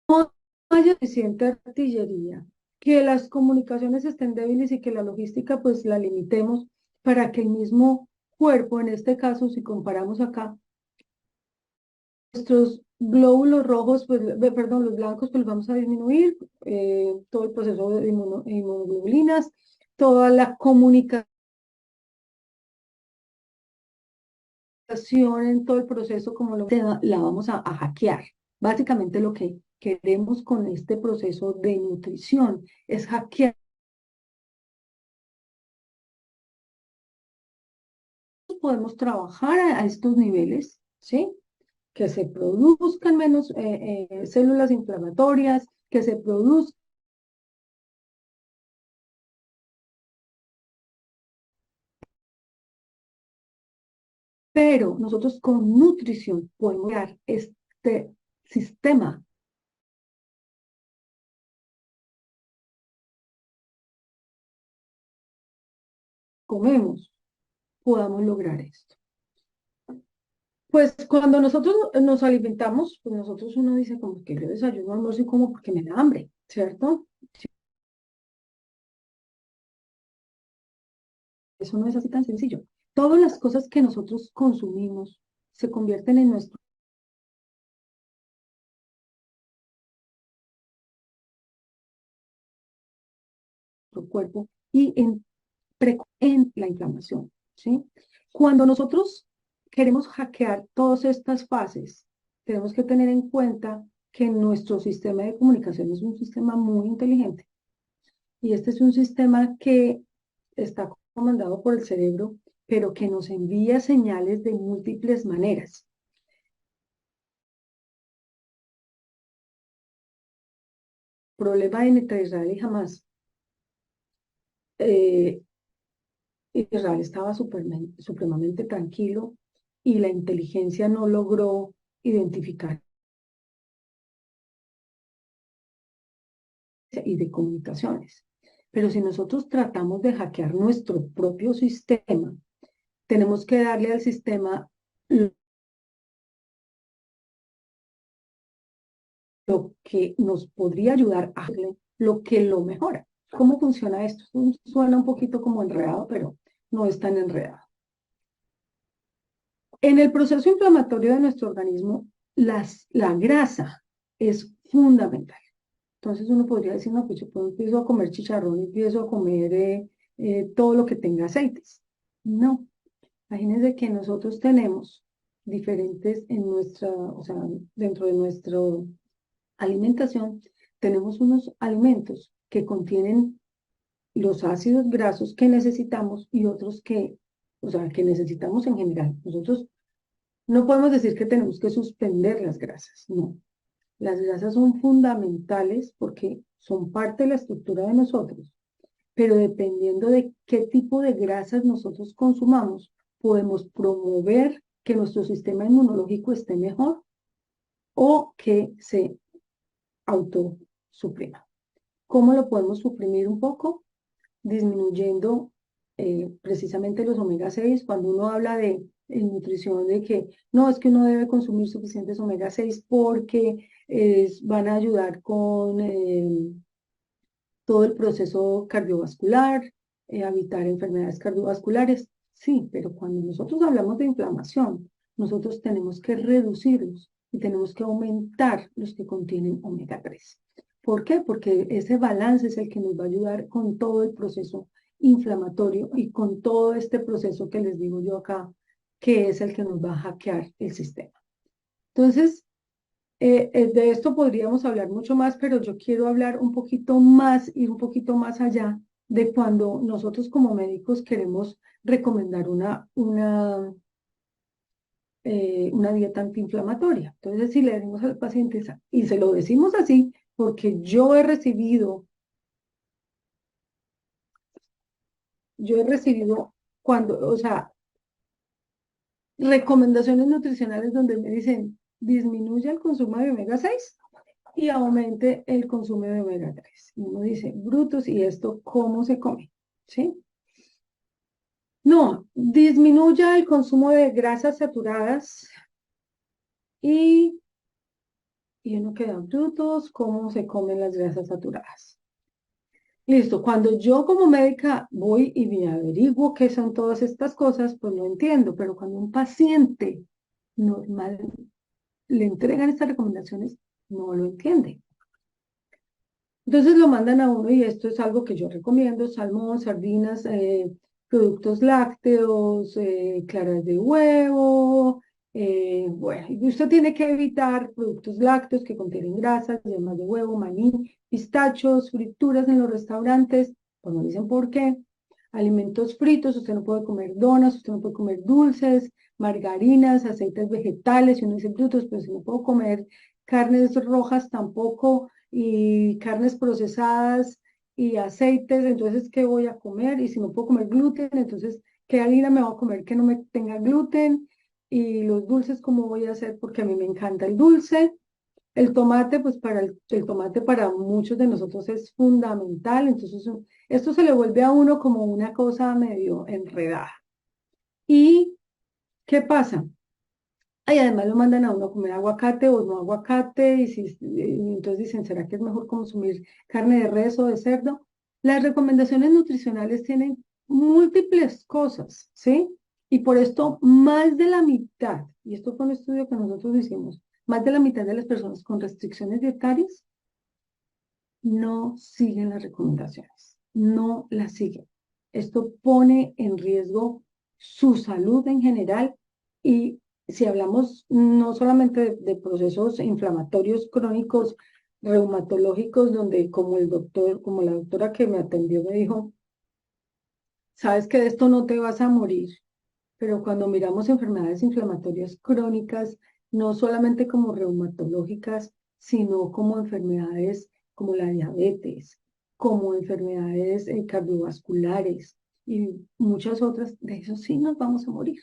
Speaker 3: no haya suficiente artillería, que las comunicaciones estén débiles y que la logística pues la limitemos para que el mismo cuerpo, en este caso, si comparamos acá, nuestros glóbulos rojos, pues, perdón, los blancos, pues los vamos a disminuir, todo el proceso de inmunoglobulinas, toda la comunicación en todo el proceso, como la vamos a hackear. Básicamente lo que queremos con este proceso de nutrición es hackear. Podemos trabajar a estos niveles, ¿sí? Que se produzcan menos células inflamatorias, que se produzcan Pero nosotros con nutrición podemos crear este sistema. Comemos, podamos lograr esto. Pues cuando nosotros nos alimentamos, pues nosotros uno dice como que yo desayuno, almuerzo y como porque me da hambre, ¿cierto? Eso no es así tan sencillo. Todas las cosas que nosotros consumimos se convierten en nuestro cuerpo y en la inflamación, ¿sí? Cuando nosotros queremos hackear todas estas fases, tenemos que tener en cuenta que nuestro sistema de comunicación es un sistema muy inteligente. Y este es un sistema que está comandado por el cerebro, pero que nos envía señales de múltiples maneras. Problema entre Israel y Hamas. Israel estaba supremamente tranquilo y la inteligencia no logró identificar y de comunicaciones. Pero si nosotros tratamos de hackear nuestro propio sistema, tenemos que darle al sistema lo que nos podría ayudar a hacerle lo que lo mejora. ¿Cómo funciona esto? Suena un poquito como enredado, pero no es tan enredado. En el proceso inflamatorio de nuestro organismo, la grasa es fundamental. Entonces uno podría decir, no, pues yo empiezo a comer chicharrón, empiezo a comer todo lo que tenga aceites. No, imagínense que nosotros tenemos diferentes en nuestra, o sea, dentro de nuestra alimentación, tenemos unos alimentos que contienen los ácidos grasos que necesitamos y otros que, o sea, que necesitamos en general. Nosotros no podemos decir que tenemos que suspender las grasas, no. Las grasas son fundamentales porque son parte de la estructura de nosotros, pero dependiendo de qué tipo de grasas nosotros consumamos, podemos promover que nuestro sistema inmunológico esté mejor o que se autosuprima. ¿Cómo lo podemos suprimir un poco? Disminuyendo precisamente los omega 6. Cuando uno habla de nutrición, de que no, es que uno debe consumir suficientes omega 6 porque van a ayudar con todo el proceso cardiovascular, evitar enfermedades cardiovasculares. Sí, pero cuando nosotros hablamos de inflamación, nosotros tenemos que reducirlos y tenemos que aumentar los que contienen omega 3. ¿Por qué? Porque ese balance es el que nos va a ayudar con todo el proceso inflamatorio y con todo este proceso que les digo yo acá, que es el que nos va a hackear el sistema. Entonces, de esto podríamos hablar mucho más, pero yo quiero hablar un poquito más, ir un poquito más allá de cuando nosotros como médicos queremos recomendar una dieta antiinflamatoria. Entonces, si le decimos al paciente, y se lo decimos así, porque yo he recibido cuando, o sea, recomendaciones nutricionales donde me dicen, disminuye el consumo de omega 6 y aumente el consumo de omega 3. Y uno dice, brutos, ¿y esto cómo se come? ¿Sí? No, disminuya el consumo de grasas saturadas y uno queda brutos, ¿cómo se comen las grasas saturadas? Listo, cuando yo como médica voy y me averiguo qué son todas estas cosas, pues lo entiendo, pero cuando un paciente normal le entregan estas recomendaciones, no lo entiende. Entonces lo mandan a uno y esto es algo que yo recomiendo, salmón, sardinas, productos lácteos, claras de huevo, bueno, y usted tiene que evitar productos lácteos que contienen grasas, yemas de huevo, maní, pistachos, frituras en los restaurantes, pues no dicen por qué, alimentos fritos, usted no puede comer donas, usted no puede comer dulces, margarinas, aceites vegetales, y uno dice frutos, pero si no puedo comer carnes rojas tampoco, y carnes procesadas y aceites, entonces, ¿qué voy a comer? Y si no puedo comer gluten, entonces, ¿qué harina me voy a comer que no me tenga gluten? Y los dulces, ¿cómo voy a hacer? Porque a mí me encanta el dulce. El tomate, pues para el tomate para muchos de nosotros es fundamental. Entonces, esto se le vuelve a uno como una cosa medio enredada. ¿Y qué pasa? Y además lo mandan a uno a comer aguacate o no aguacate, y entonces dicen, ¿será que es mejor consumir carne de res o de cerdo? Las recomendaciones nutricionales tienen múltiples cosas, ¿sí? Y por esto más de la mitad, y esto fue un estudio que nosotros hicimos, más de la mitad de las personas con restricciones dietarias no siguen las recomendaciones, no las siguen. Esto pone en riesgo su salud en general y si hablamos no solamente de procesos inflamatorios crónicos, reumatológicos, donde como el doctor, como la doctora que me atendió me dijo, sabes que de esto no te vas a morir, pero cuando miramos enfermedades inflamatorias crónicas, no solamente como reumatológicas, sino como enfermedades como la diabetes, como enfermedades cardiovasculares y muchas otras, de eso sí nos vamos a morir.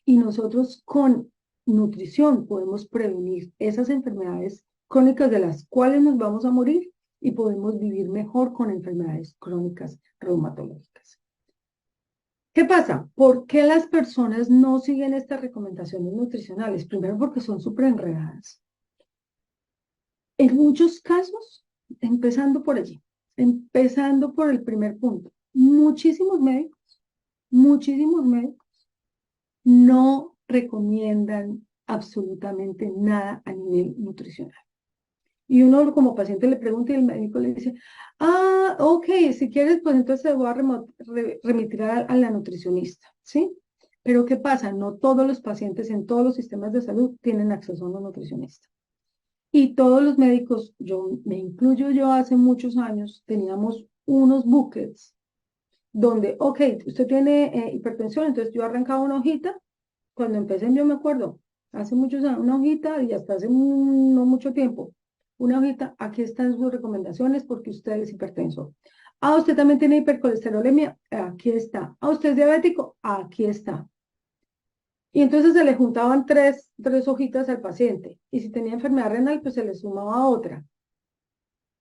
Speaker 3: Y nosotros con nutrición podemos prevenir esas enfermedades crónicas de las cuales nos vamos a morir y podemos vivir mejor con enfermedades crónicas reumatológicas. ¿Qué pasa? ¿Por qué las personas no siguen estas recomendaciones nutricionales? Primero porque son súper enredadas. En muchos casos, empezando por allí, empezando por el primer punto, muchísimos médicos no recomiendan absolutamente nada a nivel nutricional. Y uno como paciente le pregunta y el médico le dice, ok, si quieres, pues entonces te voy a remitir a la nutricionista, ¿sí? Pero ¿qué pasa? No todos los pacientes en todos los sistemas de salud tienen acceso a una nutricionista. Y todos los médicos, yo me incluyo yo hace muchos años, teníamos unos booklets donde, ok, usted tiene hipertensión, entonces yo arrancaba una hojita, cuando empecé yo me acuerdo, hace muchos años, una hojita y hasta hace no mucho tiempo, una hojita, aquí están sus recomendaciones porque usted es hipertenso. Usted también tiene hipercolesterolemia, aquí está. Usted es diabético, aquí está. Y entonces se le juntaban tres hojitas al paciente. Y si tenía enfermedad renal, pues se le sumaba otra.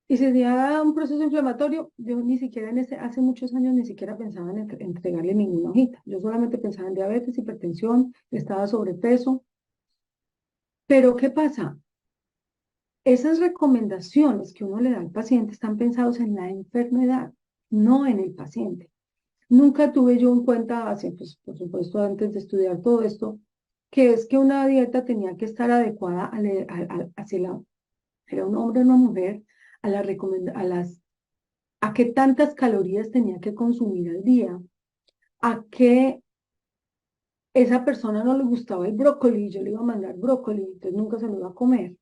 Speaker 3: Y si tenía un proceso inflamatorio, yo ni siquiera hace muchos años ni siquiera pensaba en entregarle ninguna hojita. Yo solamente pensaba en diabetes, hipertensión, estaba sobrepeso. Pero ¿qué pasa? Esas recomendaciones que uno le da al paciente están pensados en la enfermedad, no en el paciente. Nunca tuve yo en cuenta, así, pues, por supuesto, antes de estudiar todo esto, que es que una dieta tenía que estar adecuada hacia era un hombre o una mujer, a qué tantas calorías tenía que consumir al día, a qué esa persona no le gustaba el brócoli, yo le iba a mandar brócoli, entonces nunca se lo iba a comer.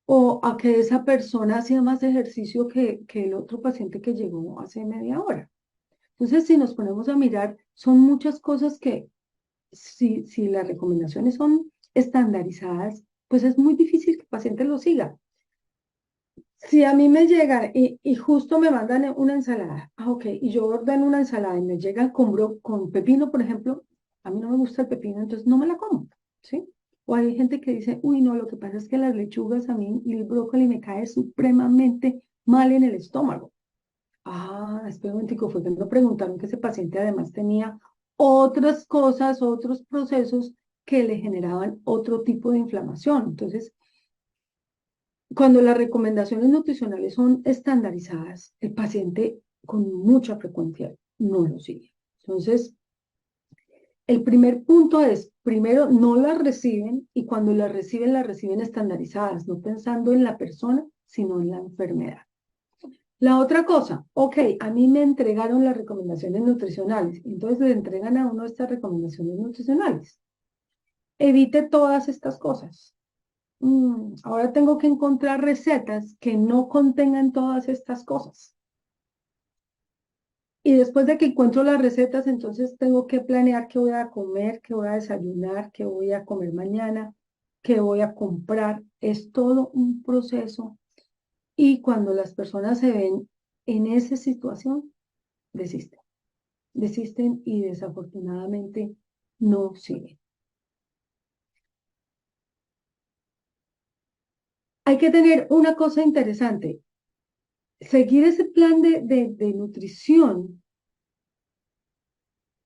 Speaker 3: O a que esa persona hacía más ejercicio que el otro paciente que llegó hace media hora. Entonces, si nos ponemos a mirar, son muchas cosas que si las recomendaciones son estandarizadas, pues es muy difícil que el paciente lo siga. Si a mí me llegan y justo me mandan una ensalada, ok, y yo ordeno una ensalada y me llegan con pepino, por ejemplo, a mí no me gusta el pepino, entonces no me la como, ¿sí? O hay gente que dice, uy, no, lo que pasa es que las lechugas a mí y el brócoli me cae supremamente mal en el estómago. Espera un momentico, fue que me preguntaron que ese paciente además tenía otras cosas, otros procesos que le generaban otro tipo de inflamación. Entonces, cuando las recomendaciones nutricionales son estandarizadas, el paciente con mucha frecuencia no lo sigue. Entonces, el primer punto es, primero, no las reciben y cuando las reciben estandarizadas, no pensando en la persona, sino en la enfermedad. La otra cosa, ok, a mí me entregaron las recomendaciones nutricionales, entonces le entregan a uno estas recomendaciones nutricionales. Evite todas estas cosas. Ahora tengo que encontrar recetas que no contengan todas estas cosas. Y después de que encuentro las recetas, entonces tengo que planear qué voy a comer, qué voy a desayunar, qué voy a comer mañana, qué voy a comprar. Es todo un proceso. Y cuando las personas se ven en esa situación, desisten. Desisten y desafortunadamente no siguen. hay que tener una cosa interesante. Seguir ese plan de nutrición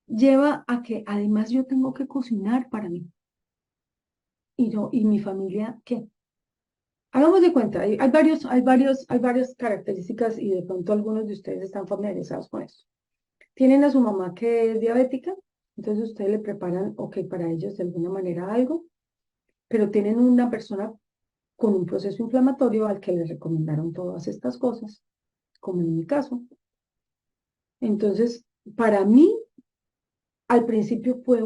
Speaker 3: lleva a que además yo tengo que cocinar para mí. Y mi familia, ¿qué? Hagamos de cuenta, hay varias características y de pronto algunos de ustedes están familiarizados con eso. Tienen a su mamá que es diabética, entonces ustedes le preparan, ok, para ellos de alguna manera algo, pero tienen una persona con un proceso inflamatorio al que le recomendaron todas estas cosas, como en mi caso. Entonces, para mí, al principio fue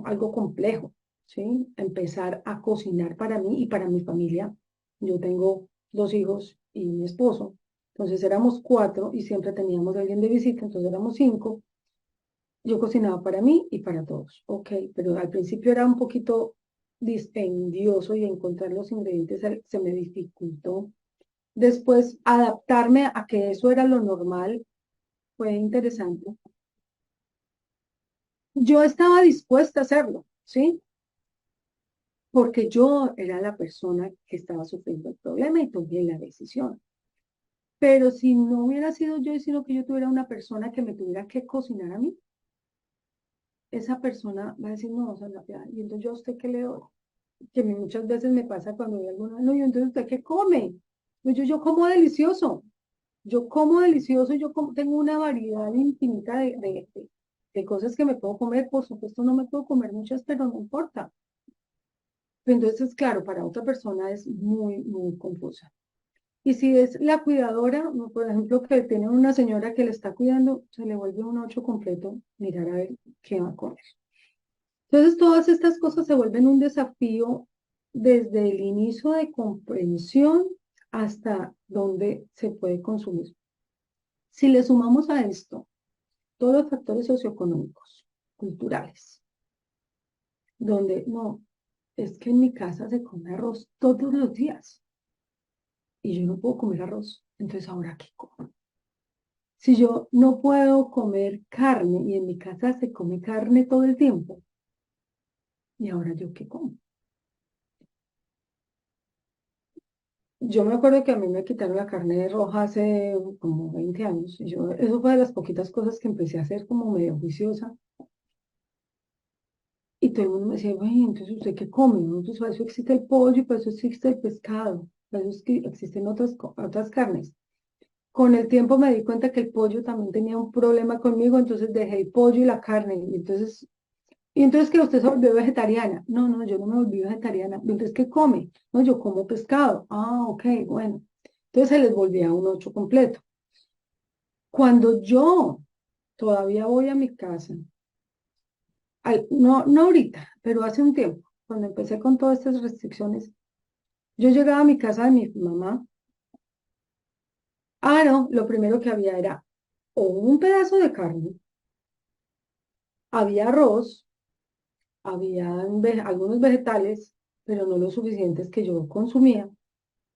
Speaker 3: algo complejo, ¿sí? Empezar a cocinar para mí y para mi familia. Yo tengo 2 hijos y mi esposo, entonces éramos 4 y siempre teníamos a alguien de visita, entonces éramos 5. Yo cocinaba para mí y para todos, ok, pero al principio era un poquito dispendioso y encontrar los ingredientes se me dificultó. Después, adaptarme a que eso era lo normal fue interesante. Yo estaba dispuesta a hacerlo, ¿sí? Porque yo era la persona que estaba sufriendo el problema y tomé la decisión. Pero si no hubiera sido yo, sino que yo tuviera una persona que me tuviera que cocinar a mí, esa persona va a decir, no, Sandra, y entonces yo a usted qué le doy. Que a mí muchas veces me pasa cuando veo alguna, no, y entonces usted qué come. Pues yo como delicioso, tengo una variedad infinita de cosas que me puedo comer, por supuesto no me puedo comer muchas, pero no importa. Entonces, claro, para otra persona es muy, muy confusa. Y si es la cuidadora, no, por ejemplo, que tiene una señora que le está cuidando, se le vuelve un 8 completo, mirar a ver qué va a comer. Entonces, todas estas cosas se vuelven un desafío desde el inicio de comprensión hasta donde se puede consumir. Si le sumamos a esto todos los factores socioeconómicos, culturales, donde no, es que en mi casa se come arroz todos los días y yo no puedo comer arroz, entonces ahora ¿qué como? Si yo no puedo comer carne y en mi casa se come carne todo el tiempo, ¿y ahora yo qué como? Yo me acuerdo que a mí me quitaron la carne roja hace como 20 años. Y eso fue de las poquitas cosas que empecé a hacer como medio juiciosa. Y todo el mundo me decía, bueno, entonces ¿usted qué come? ¿No? Entonces para eso existe el pollo y para eso existe el pescado. Para eso es que existen otras carnes. Con el tiempo me di cuenta que el pollo también tenía un problema conmigo, entonces dejé el pollo y la carne. Y entonces que usted se volvió vegetariana. No, no, yo no me volví vegetariana. Entonces, ¿qué come? No, yo como pescado. Ah, ok, bueno. Entonces se les volvía un 8 completo. Cuando yo todavía voy a mi casa, no, no ahorita, pero hace un tiempo, cuando empecé con todas estas restricciones, yo llegaba a mi casa de mi mamá. Ah, no, lo primero que había era o un pedazo de carne, había arroz, había algunos vegetales, pero no los suficientes que yo consumía.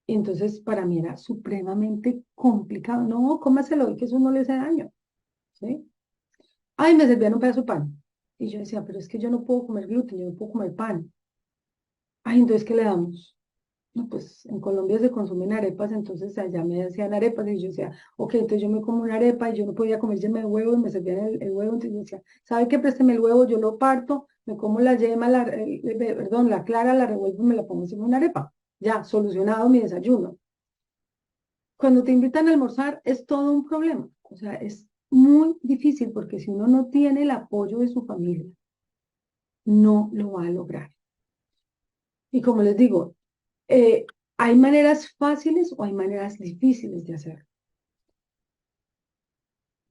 Speaker 3: Y entonces para mí era supremamente complicado. No, cómaselo y que eso no le hace daño, ¿sí? Ay, me servían un pedazo de pan. Y yo decía, pero es que yo no puedo comer gluten, yo no puedo comer pan. Ay, entonces, ¿qué le damos? No, pues en Colombia se consumen arepas, entonces allá me hacían arepas y yo decía, ok, entonces yo me como una arepa y yo no podía comer yema de huevo y me servían el huevo, entonces yo decía, ¿sabe qué? Présteme el huevo, yo lo parto, me como la yema, perdón, la clara, la revuelvo y me la pongo encima de una arepa. Ya, solucionado mi desayuno. Cuando te invitan a almorzar es todo un problema, o sea, es muy difícil porque si uno no tiene el apoyo de su familia, no lo va a lograr. Y como les digo, hay maneras fáciles o hay maneras difíciles de hacerlo.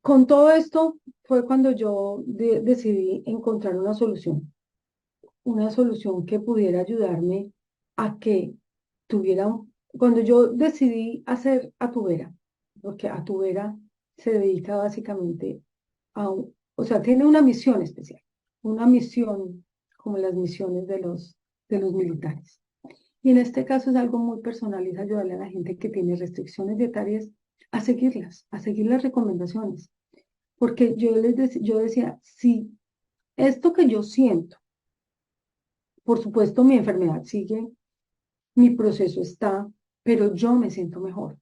Speaker 3: Con todo esto fue cuando yo decidí encontrar una solución que pudiera ayudarme a que cuando yo decidí hacer Atubera, porque Atubera se dedica básicamente o sea, tiene una misión especial, una misión como las misiones de los militares. Y en este caso es algo muy personal, es ayudarle a la gente que tiene restricciones dietarias a seguir las recomendaciones. Porque yo decía, si esto que yo siento, por supuesto mi enfermedad sigue, mi proceso está, pero yo me siento mejor.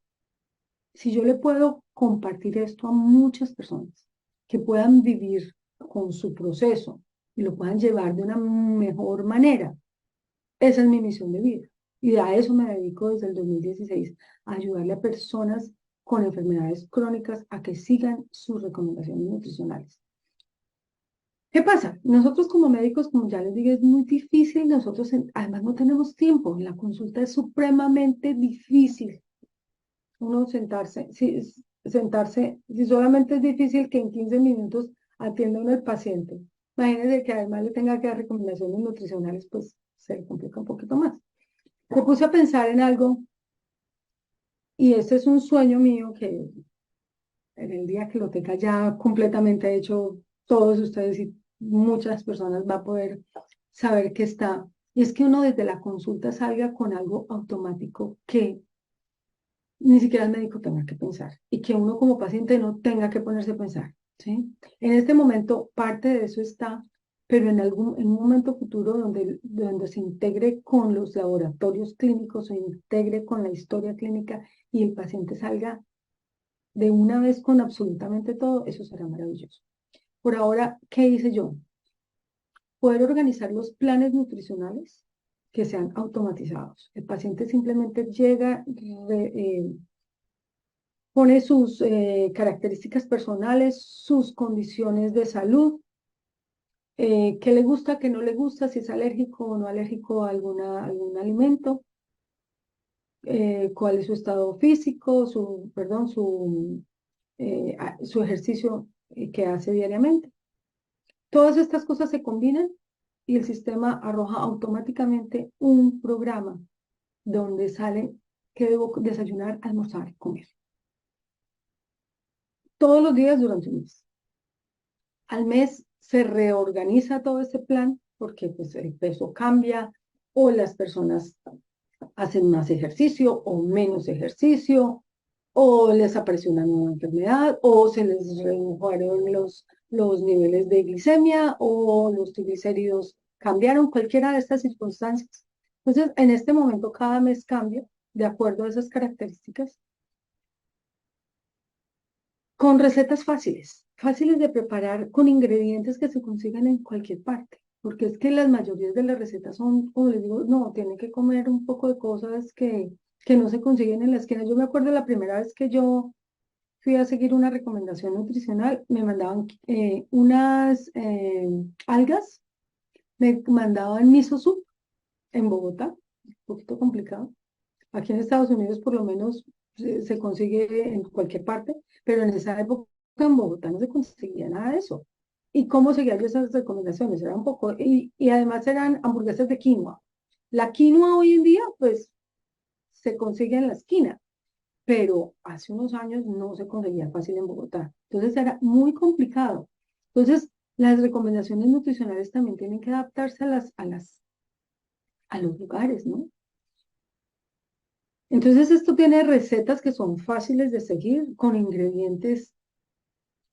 Speaker 3: Si yo le puedo compartir esto a muchas personas que puedan vivir con su proceso y lo puedan llevar de una mejor manera, esa es mi misión de vida. Y a eso me dedico desde el 2016, a ayudarle a personas con enfermedades crónicas a que sigan sus recomendaciones nutricionales. ¿Qué pasa? Nosotros como médicos, como ya les dije, es muy difícil, nosotros además no tenemos tiempo, la consulta es supremamente difícil. Uno sentarse, si solamente es difícil que en 15 minutos atienda uno al paciente, imagínense que además le tenga que dar recomendaciones nutricionales, pues se le complica un poquito más. Me puse a pensar en algo y este es un sueño mío que en el día que lo tenga ya completamente hecho, todos ustedes y muchas personas va a poder saber que está. Y es que uno desde la consulta salga con algo automático que ni siquiera el médico tenga que pensar y que uno como paciente no tenga que ponerse a pensar, ¿sí? En este momento parte de eso está, pero en un momento futuro donde se integre con los laboratorios clínicos, se integre con la historia clínica y el paciente salga de una vez con absolutamente todo, eso será maravilloso. Por ahora, ¿qué hice yo? Poder organizar los planes nutricionales que sean automatizados. El paciente simplemente llega, pone sus características personales, sus condiciones de salud, qué le gusta, qué no le gusta, si es alérgico o no alérgico a algún alimento, cuál es su estado físico, su ejercicio que hace diariamente. Todas estas cosas se combinan y el sistema arroja automáticamente un programa donde sale qué debo desayunar, almorzar, comer. Todos los días durante un mes. Al mes se reorganiza todo este plan porque pues, el peso cambia o las personas hacen más ejercicio o menos ejercicio o les apareció una nueva enfermedad o se les redujeron los niveles de glicemia o los triglicéridos cambiaron, cualquiera de estas circunstancias. Entonces, en este momento cada mes cambia de acuerdo a esas características con recetas fáciles de preparar, con ingredientes que se consiguen en cualquier parte, porque es que las mayorías de las recetas son, como les digo, no, tienen que comer un poco de cosas que no se consiguen en la esquina. Yo me acuerdo la primera vez que yo fui a seguir una recomendación nutricional, me mandaban unas algas, me mandaban miso soup en Bogotá, un poquito complicado. Aquí en Estados Unidos por lo menos se consigue en cualquier parte, pero en esa época en Bogotá no se conseguía nada de eso. ¿Y cómo seguía yo esas recomendaciones? Era un poco, y además eran hamburguesas de quinoa. La quinoa hoy en día, pues, se consigue en la esquina, pero hace unos años no se conseguía fácil en Bogotá. Entonces era muy complicado. Entonces, las recomendaciones nutricionales también tienen que adaptarse a los lugares, ¿no? Entonces esto tiene recetas que son fáciles de seguir, con ingredientes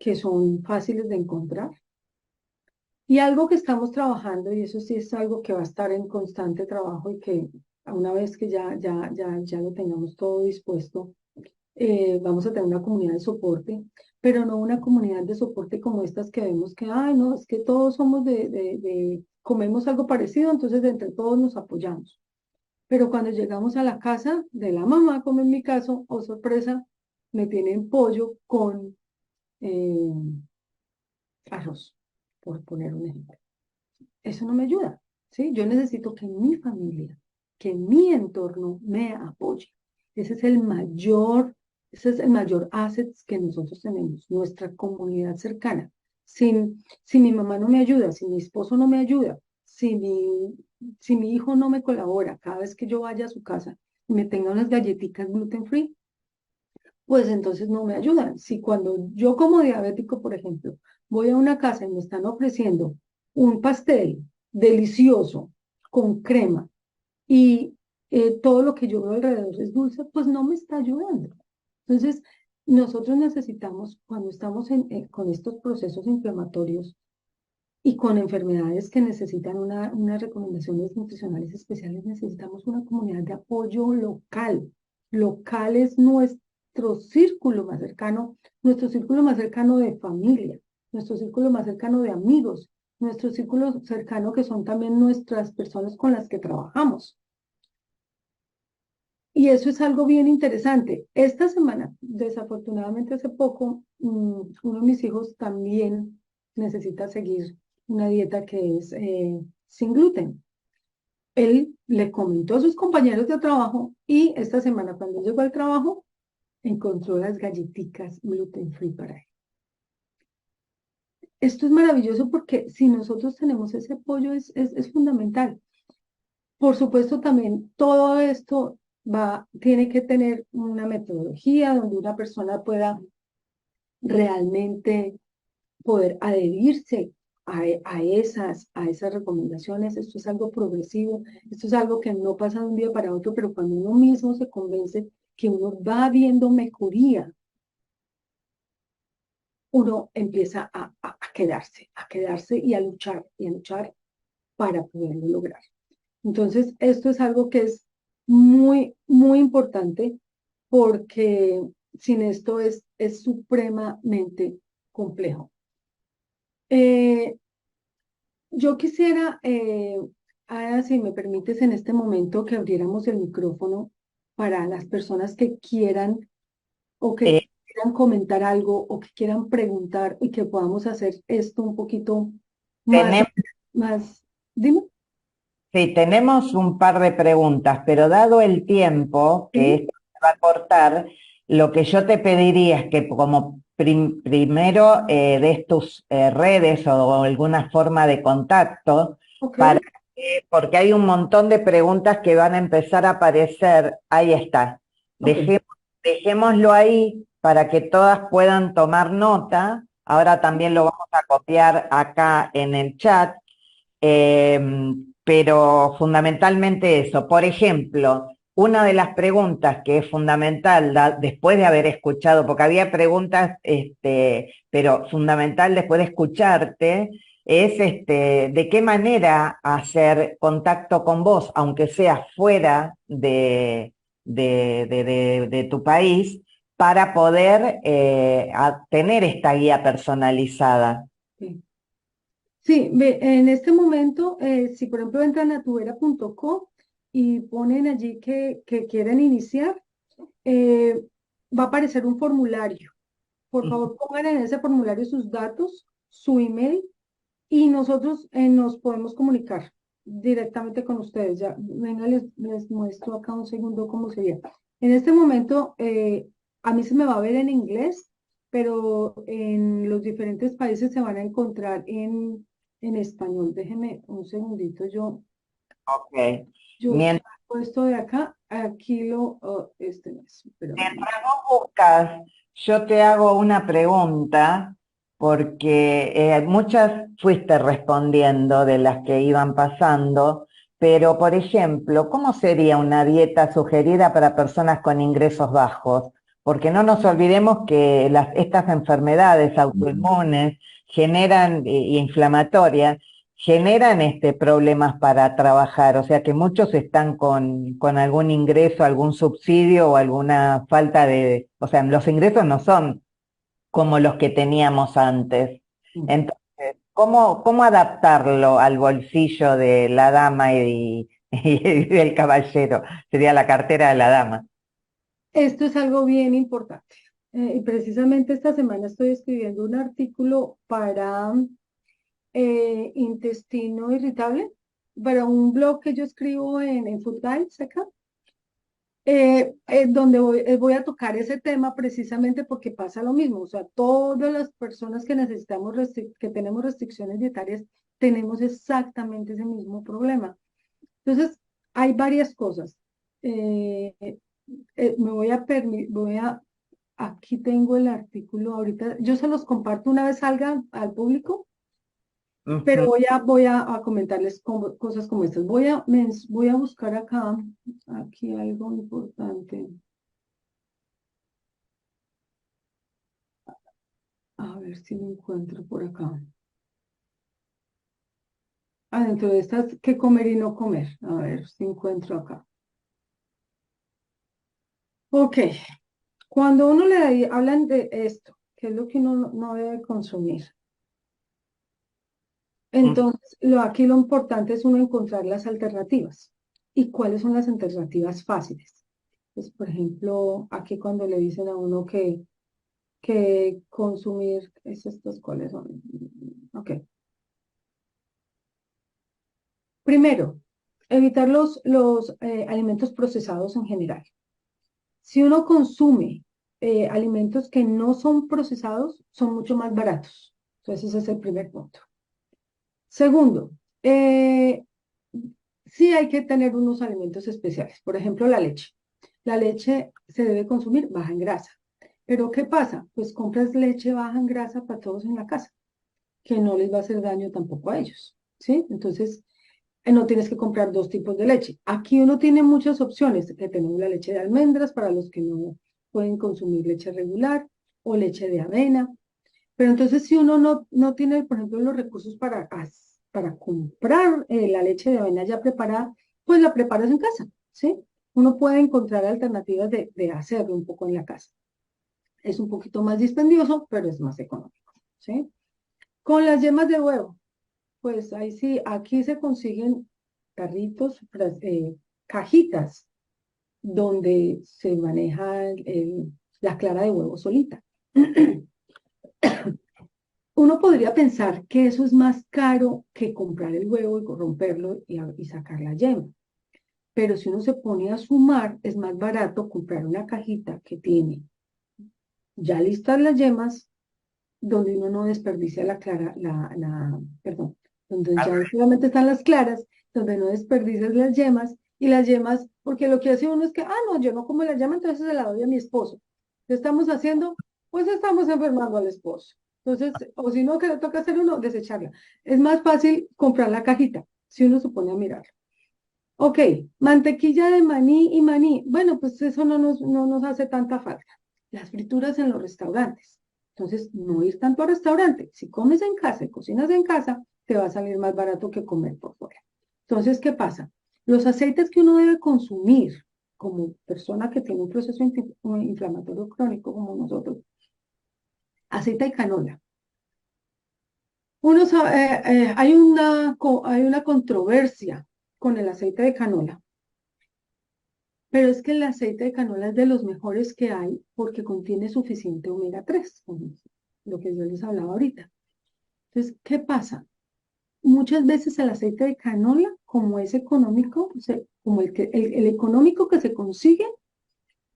Speaker 3: que son fáciles de encontrar. Y algo que estamos trabajando, y eso sí es algo que va a estar en constante trabajo y que una vez que ya lo tengamos todo dispuesto, vamos a tener una comunidad de soporte, pero no una comunidad de soporte como estas que vemos que, ay, no, es que todos somos comemos algo parecido, entonces entre todos nos apoyamos. Pero cuando llegamos a la casa de la mamá, como en mi caso, oh sorpresa, me tienen pollo con eh, arroz, por poner un ejemplo. Eso no me ayuda, ¿sí? Yo necesito que mi familia, que mi entorno me apoye. Ese es el mayor asset que nosotros tenemos, nuestra comunidad cercana. Si mi mamá no me ayuda, si mi esposo no me ayuda, si mi hijo no me colabora cada vez que yo vaya a su casa y me tenga unas galletitas gluten free, pues entonces no me ayudan. Si cuando yo como diabético, por ejemplo, voy a una casa y me están ofreciendo un pastel delicioso con crema y todo lo que yo veo alrededor es dulce, pues no me está ayudando. Entonces, nosotros necesitamos, cuando estamos con estos procesos inflamatorios, y con enfermedades que necesitan unas recomendaciones nutricionales especiales, necesitamos una comunidad de apoyo local. local es nuestro círculo más cercano, nuestro círculo más cercano de familia, nuestro círculo más cercano de amigos, nuestro círculo cercano que son también nuestras personas con las que trabajamos. Y eso es algo bien interesante. Esta semana, desafortunadamente hace poco, uno de mis hijos también necesita seguir una dieta que es sin gluten. Él le comentó a sus compañeros de trabajo y esta semana cuando llegó al trabajo encontró las galletitas gluten free para él. Esto es maravilloso porque si nosotros tenemos ese apoyo es fundamental. Por supuesto, también todo esto tiene que tener una metodología donde una persona pueda realmente poder adherirse a esas recomendaciones. Esto es algo progresivo, esto es algo que no pasa de un día para otro, pero cuando uno mismo se convence que uno va viendo mejoría, uno empieza a quedarse y a luchar para poderlo lograr. Entonces, esto es algo que es muy, muy importante porque sin esto es supremamente complejo. Yo quisiera, Ada, si me permites en este momento que abriéramos el micrófono para las personas que quieran o que
Speaker 1: Eh,
Speaker 3: quieran comentar algo o que quieran preguntar y que podamos hacer esto un poquito más,
Speaker 1: tenemos,
Speaker 3: más, dime.
Speaker 1: sí, tenemos un par de preguntas, pero dado el tiempo que
Speaker 3: ¿Sí?
Speaker 1: esto se va a cortar, lo que yo te pediría es que como primero des tus redes o alguna forma de contacto,
Speaker 3: Ok,
Speaker 1: para porque hay un montón de preguntas que van a empezar a aparecer. Ahí está.
Speaker 3: ok,
Speaker 1: Dejémoslo ahí para que todas puedan tomar nota. Ahora también lo vamos a copiar acá en el chat. Eh, pero fundamentalmente eso. Por ejemplo, una de las preguntas que es fundamental después de haber escuchado, porque había preguntas, pero fundamental después de escucharte, es de qué manera hacer contacto con vos, aunque sea fuera de tu país, para poder tener esta guía personalizada.
Speaker 3: sí. Sí, en este momento, si por ejemplo entran a tubera.co y ponen allí que quieren iniciar, eh, va a aparecer un formulario. Por favor, pongan en ese formulario sus datos, su email y nosotros nos podemos comunicar directamente con ustedes. Ya, venga, les muestro acá un segundo cómo sería. En este momento, a mí se me va a ver en inglés, pero en los diferentes países se van a encontrar en español. Déjeme un segundito,
Speaker 1: Ok.
Speaker 3: yo
Speaker 1: Mientras
Speaker 3: saco esto de acá, aquí este no es, espérame.
Speaker 1: vos buscas, yo te hago una pregunta, porque muchas fuiste respondiendo de las que iban pasando, pero por ejemplo, ¿cómo sería una dieta sugerida para personas con ingresos bajos? Porque no nos olvidemos que estas enfermedades autoinmunes generan, inflamatorias, generan problemas para trabajar, o sea que muchos están con algún ingreso, algún subsidio o alguna falta o sea, los ingresos no son como los que teníamos antes. Entonces, ¿cómo adaptarlo al bolsillo de la dama y del caballero? Sería la cartera de la dama.
Speaker 3: Esto es algo bien importante. Y precisamente esta semana estoy escribiendo un artículo para intestino irritable, para un blog que yo escribo en Food Guides acá, donde voy a tocar ese tema precisamente porque pasa lo mismo. O sea, todas las personas que necesitamos, que tenemos restricciones dietarias, tenemos exactamente ese mismo problema. Entonces, hay varias cosas. Eh, me aquí tengo el artículo ahorita, yo se los comparto una vez salga al público, pero
Speaker 1: Ujú.
Speaker 3: voy a comentarles cosas como estas. Voy a buscar aquí algo importante. A ver si lo encuentro por acá. Dentro de estas, ¿qué comer y no comer? A ver si encuentro acá. Ok, cuando uno hablan de esto, que es lo que uno no debe consumir, entonces aquí lo importante es uno encontrar las alternativas. ¿Y cuáles son las alternativas fáciles? Pues, por ejemplo, aquí cuando le dicen a uno que consumir, estos cuáles son. Ok. Primero, evitar los alimentos procesados en general. Si uno consume alimentos que no son procesados, son mucho más baratos. Entonces, ese es el primer punto. Segundo, sí hay que tener unos alimentos especiales. Por ejemplo, la leche. La leche se debe consumir baja en grasa. Pero ¿qué pasa? Pues compras leche baja en grasa para todos en la casa, que no les va a hacer daño tampoco a ellos, ¿sí? Entonces, no tienes que comprar dos tipos de leche. Aquí uno tiene muchas opciones, que tenemos la leche de almendras para los que no pueden consumir leche regular o leche de avena. Pero entonces si uno no tiene, por ejemplo, los recursos para comprar la leche de avena ya preparada, pues la preparas en casa, ¿sí? Uno puede encontrar alternativas de hacerlo un poco en la casa. Es un poquito más dispendioso, pero es más económico, ¿sí? Con las yemas de huevo, pues ahí sí, aquí se consiguen carritos, cajitas, donde se maneja la clara de huevo solita. Uno podría pensar que eso es más caro que comprar el huevo y romperlo y sacar la yema. Pero si uno se pone a sumar, es más barato comprar una cajita que tiene ya listas las yemas, donde uno no desperdicia la clara, perdón, donde ya solamente están las claras, donde no desperdicias las yemas, y las yemas, porque lo que hace uno es que, no, yo no como la yema, entonces se la doy a mi esposo. ¿Qué estamos haciendo? Pues estamos enfermando al esposo. Entonces, o si no, que le toca hacer uno, desecharla. Es más fácil comprar la cajita, si uno se pone a mirar. Ok, mantequilla de maní y maní. Bueno, pues eso no nos hace tanta falta. Las frituras en los restaurantes. Entonces, no ir tanto al restaurante. Si comes en casa y cocinas en casa, te va a salir más barato que comer por fuera. Entonces, ¿qué pasa? Los aceites que uno debe consumir como persona que tiene un proceso inflamatorio crónico como nosotros, aceite de canola. Hay una controversia con el aceite de canola. Pero es que el aceite de canola es de los mejores que hay porque contiene suficiente omega 3, como lo que yo les hablaba ahorita. Entonces, ¿qué pasa? Muchas veces el aceite de canola, como es económico, como el económico que se consigue,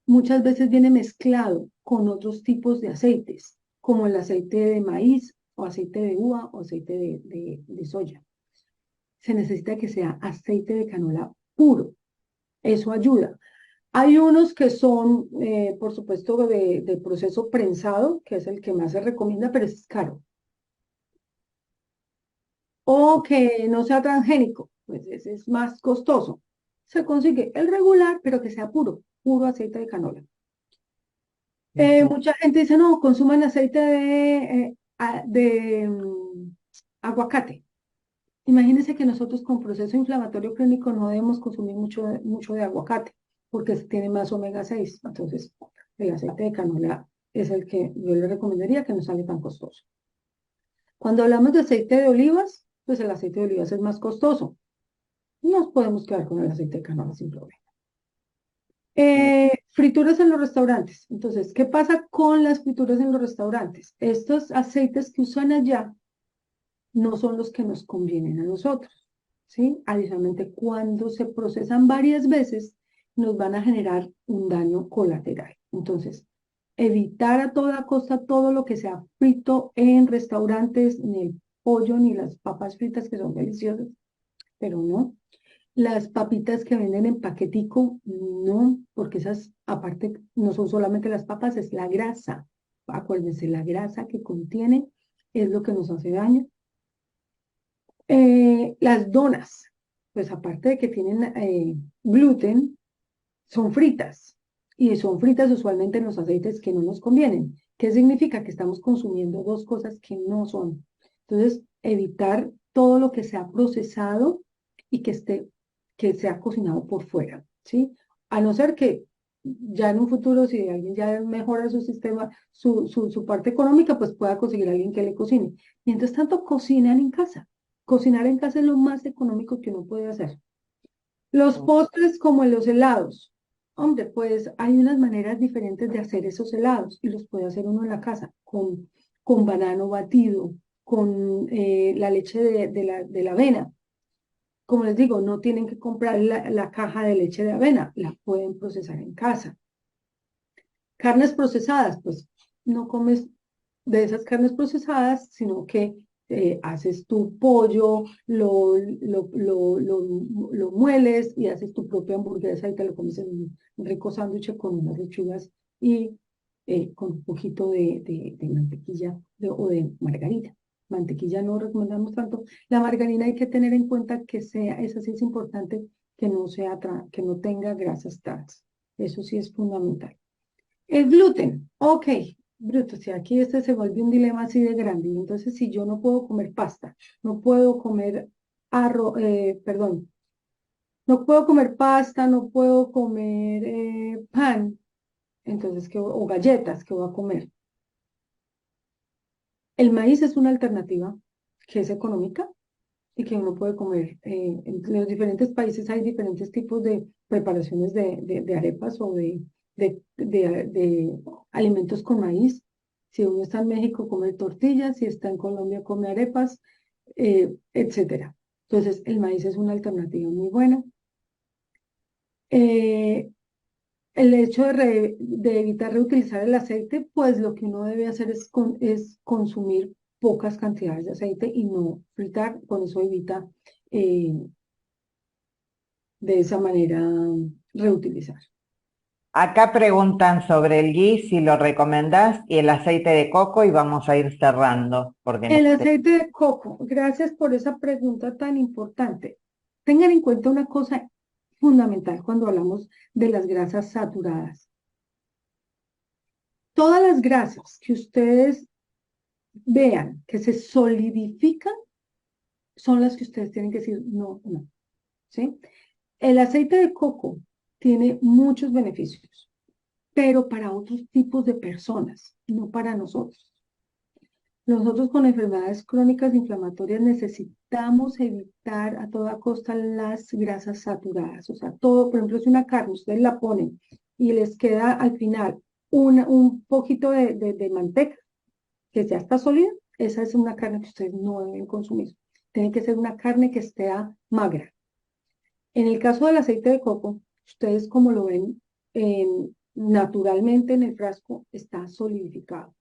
Speaker 3: muchas veces viene mezclado con otros tipos de aceites, como el aceite de maíz o aceite de uva o aceite de soya. Se necesita que sea aceite de canola puro. Eso ayuda. Hay unos que son, por supuesto, de proceso prensado, que es el que más se recomienda, pero es caro. O que no sea transgénico, pues ese es más costoso. Se consigue el regular, pero que sea puro, puro aceite de canola. Mucha gente dice, no, consuman aceite de aguacate. Imagínense que nosotros con proceso inflamatorio crónico no debemos consumir mucho de aguacate, porque tiene más omega 6. Entonces, el aceite de canola es el que yo le recomendaría, que no sale tan costoso. Cuando hablamos de aceite de olivas, pues el aceite de olivas es más costoso. Nos podemos quedar con el aceite de canola sin problema. Frituras en los restaurantes. Entonces, ¿qué pasa con las frituras en los restaurantes? Estos aceites que usan allá no son los que nos convienen a nosotros, ¿sí? Adicionalmente, cuando se procesan varias veces, nos van a generar un daño colateral. Entonces, evitar a toda costa todo lo que sea frito en restaurantes, ni el pollo, ni las papas fritas, que son deliciosas, pero no. Las papitas que venden en paquetico, no, porque esas, aparte, no son solamente las papas, es la grasa. Acuérdense, la grasa que contiene es lo que nos hace daño. Las donas, pues aparte de que tienen gluten, son fritas. Y son fritas usualmente en los aceites que no nos convienen. ¿Qué significa? Que estamos consumiendo dos cosas que no son. Entonces, evitar todo lo que sea procesado y que sea cocinado por fuera, ¿sí? A no ser que ya en un futuro, si alguien ya mejora su sistema, su parte económica, pues pueda conseguir a alguien que le cocine. Mientras tanto, cocinan en casa. Cocinar en casa es lo más económico que uno puede hacer. Los postres como los helados. Hombre, pues hay unas maneras diferentes de hacer esos helados y los puede hacer uno en la casa con banano batido, con la leche de la avena. Como les digo, no tienen que comprar la caja de leche de avena, la pueden procesar en casa. Carnes procesadas, pues no comes de esas carnes procesadas, sino que haces tu pollo, lo mueles y haces tu propia hamburguesa y te lo comes en un rico sándwich con unas lechugas y con un poquito de mantequilla o de margarina. Mantequilla no recomendamos tanto. La margarina hay que tener en cuenta que esa sí es importante, que no tenga grasas trans. Eso sí es fundamental. El gluten, ok, bruto, si aquí este se vuelve un dilema así de grande, y entonces si yo no puedo comer pasta, no puedo comer arroz, perdón, no puedo comer pasta, no puedo comer pan, entonces, o galletas, ¿qué voy a comer? El maíz es una alternativa que es económica y que uno puede comer. En los diferentes países hay diferentes tipos de preparaciones de arepas o de alimentos con maíz. Si uno está en México, come tortillas, si está en Colombia, come arepas, etcétera. Entonces, el maíz es una alternativa muy buena. Eh, el hecho de evitar reutilizar el aceite, pues lo que uno debe hacer es consumir pocas cantidades de aceite y no fritar, con eso evita eh, de esa manera reutilizar.
Speaker 1: Acá preguntan sobre el ghee, si lo recomendás, y el aceite de coco, y vamos a ir cerrando, porque
Speaker 3: El aceite de coco, gracias por esa pregunta tan importante. Tengan en cuenta una cosa fundamental cuando hablamos de las grasas saturadas. Todas las grasas que ustedes vean que se solidifican son las que ustedes tienen que decir no, no, ¿sí? El aceite de coco tiene muchos beneficios, pero para otros tipos de personas, no para nosotros. Nosotros con enfermedades crónicas inflamatorias necesitamos evitar a toda costa las grasas saturadas. O sea, todo, por ejemplo, si una carne ustedes la ponen y les queda al final un poquito de manteca, que ya está sólida, esa es una carne que ustedes no deben consumir. Tiene que ser una carne que esté magra. En el caso del aceite de coco, ustedes como lo ven naturalmente en el frasco, está solidificado.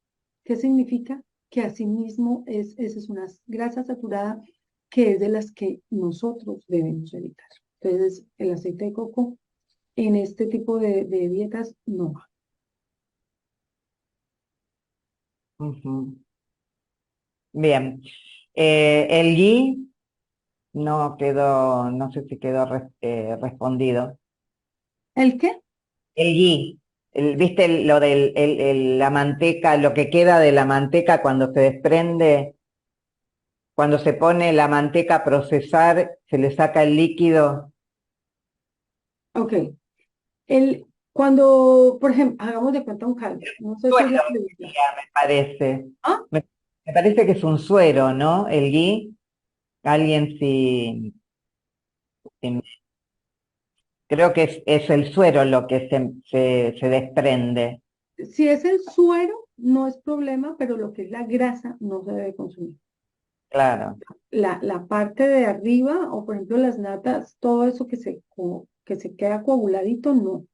Speaker 3: ¿Qué significa? Que asimismo esa es una grasa saturada que es de las que nosotros debemos evitar. Entonces, el aceite de coco en este tipo de dietas no va.
Speaker 1: Bien. El ghee no quedó, no sé si quedó respondido.
Speaker 3: ¿El qué?
Speaker 1: El ghee, ¿viste lo de la manteca, lo que queda de la manteca cuando se desprende, cuando se pone la manteca a procesar, se le saca el líquido?
Speaker 3: Ok. Cuando, por ejemplo, hagamos de cuenta un caldo. No sé si es la
Speaker 1: Suero,
Speaker 3: pregunta.
Speaker 1: me parece.
Speaker 3: ¿Ah?
Speaker 1: Me parece que es un suero, ¿no? El ghee. Alguien si creo que es el suero lo que se desprende.
Speaker 3: Si es el suero, no es problema, pero lo que es la grasa no se debe consumir.
Speaker 1: Claro.
Speaker 3: La parte de arriba, o por ejemplo las natas, todo eso que se queda coaguladito, no.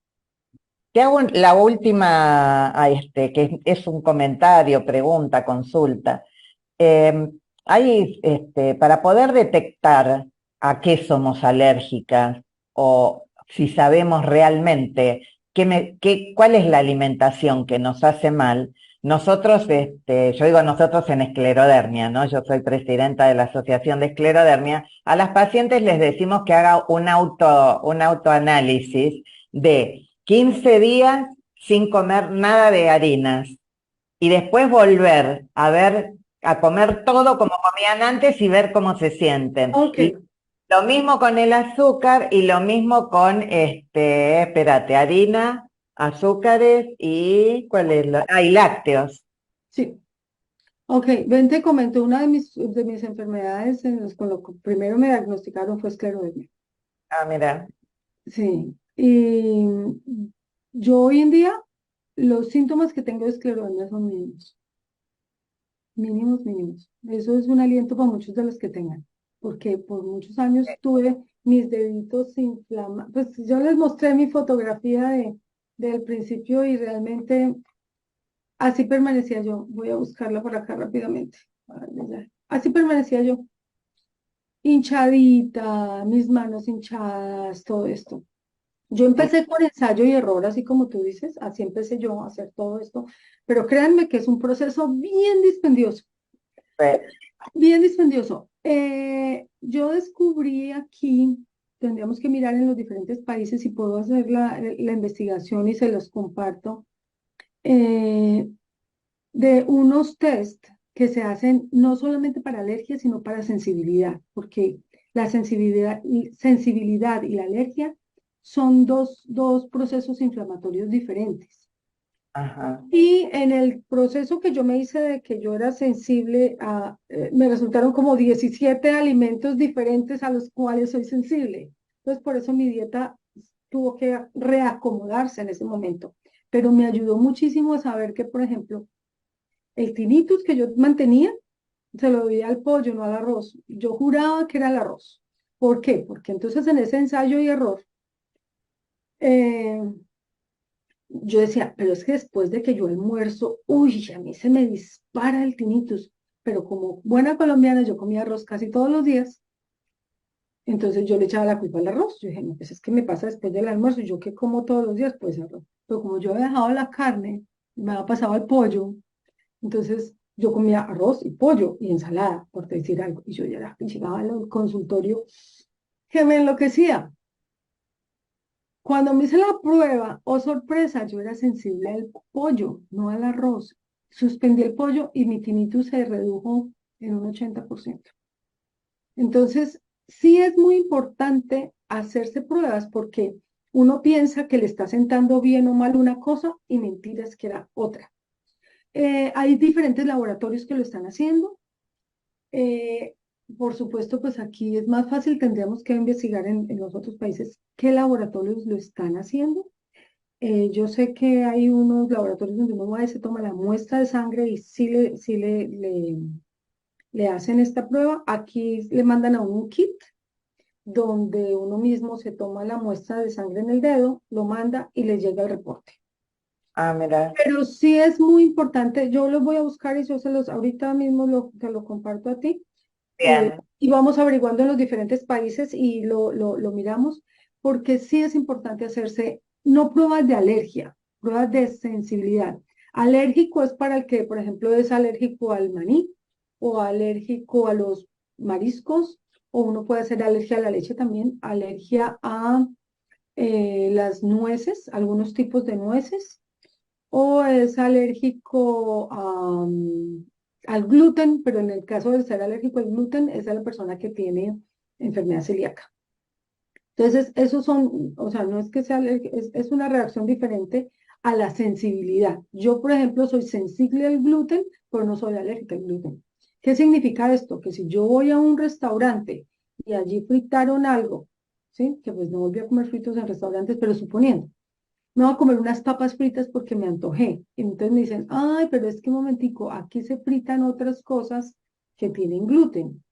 Speaker 1: Te hago la última, que es un comentario, pregunta, consulta. Para poder detectar a qué somos alérgicas o si sabemos realmente cuál es la alimentación que nos hace mal, nosotros, yo digo nosotros en esclerodermia, ¿no? Yo soy presidenta de la Asociación de Esclerodermia, a las pacientes les decimos que haga un autoanálisis de 15 días sin comer nada de harinas y después volver a comer todo como comían antes y ver cómo se sienten.
Speaker 3: Ok,
Speaker 1: Lo mismo con el azúcar y lo mismo con, harina azúcares y ¿cuál es y lácteos.
Speaker 3: Sí. Ok, ven, te comento, una de mis enfermedades con lo que primero me diagnosticaron fue esclerodermia.
Speaker 1: Ah, mira,
Speaker 3: Sí. Y yo hoy en día, los síntomas que tengo de esclerodermia son mínimos. Mínimos, mínimos. Eso es un aliento para muchos de los que tengan, porque por muchos años tuve mis deditos inflamados. Pues yo les mostré mi fotografía del principio y realmente así permanecía yo. Voy a buscarla por acá rápidamente. Ay, ya. Así permanecía yo, hinchadita, mis manos hinchadas, todo esto. Yo
Speaker 1: sí,
Speaker 3: empecé con ensayo y error, así como tú dices, así empecé yo a hacer todo esto, pero créanme que es un proceso bien dispendioso.
Speaker 1: fue-
Speaker 3: Bien dispendioso. Yo descubrí aquí, tendríamos que mirar en los diferentes países y puedo hacer la investigación y se los comparto, eh, de unos test que se hacen no solamente para alergia, sino para sensibilidad, porque la sensibilidad y la alergia son dos procesos inflamatorios diferentes.
Speaker 1: ajá.
Speaker 3: Y en el proceso que yo me hice de que yo era sensible me resultaron como 17 alimentos diferentes a los cuales soy sensible. Entonces, por eso mi dieta tuvo que reacomodarse en ese momento. Pero me ayudó muchísimo a saber que, por ejemplo, el tinnitus que yo mantenía, se lo debía al pollo, no al arroz. Yo juraba que era el arroz. ¿Por qué? Porque entonces en ese ensayo y error, eh, yo decía, pero es que después de que yo almuerzo, uy, a mí se me dispara el tinnitus, pero como buena colombiana yo comía arroz casi todos los días, entonces yo le echaba la culpa al arroz. Yo dije, no, pues es que me pasa después del almuerzo, yo que como todos los días, pues arroz. Pero como yo había dejado la carne, me había pasado al pollo, entonces yo comía arroz y pollo y ensalada, por decir algo. Y yo ya llegaba al consultorio que me enloquecía. Cuando me hice la prueba, oh sorpresa, yo era sensible al pollo, no al arroz. Suspendí el pollo y mi tinnitus se redujo en un 80%. Entonces, sí es muy importante hacerse pruebas porque uno piensa que le está sentando bien o mal una cosa y mentira es que era otra. Hay diferentes laboratorios que lo están haciendo. Eh, por supuesto, pues aquí es más fácil, tendríamos que investigar en los otros países qué laboratorios lo están haciendo. Yo sé que hay unos laboratorios donde uno va y se toma la muestra de sangre y le hacen esta prueba. Aquí le mandan a uno un kit donde uno mismo se toma la muestra de sangre en el dedo, lo manda y le llega el reporte.
Speaker 1: Ah, mira,
Speaker 3: Pero sí es muy importante, yo los voy a buscar y yo ahorita mismo te lo comparto a ti.
Speaker 1: bien,
Speaker 3: Y vamos averiguando en los diferentes países y lo miramos, porque sí es importante hacerse, no pruebas de alergia, pruebas de sensibilidad. Alérgico es para el que, por ejemplo, es alérgico al maní o alérgico a los mariscos, o uno puede hacer alergia a la leche también, alergia a las nueces, algunos tipos de nueces, o es alérgico al gluten, pero en el caso de ser alérgico al gluten, es a la persona que tiene enfermedad celíaca. Entonces, esos son, o sea, no es que sea alérgico, es una reacción diferente a la sensibilidad. Yo, por ejemplo, soy sensible al gluten, pero no soy alérgica al gluten. ¿Qué significa esto? Que si yo voy a un restaurante y allí fritaron algo, ¿sí? Que pues no volví a comer fritos en restaurantes, pero suponiendo, me voy a comer unas papas fritas porque me antojé. Y entonces me dicen, ay, pero es que un momentico, aquí se fritan otras cosas que tienen gluten.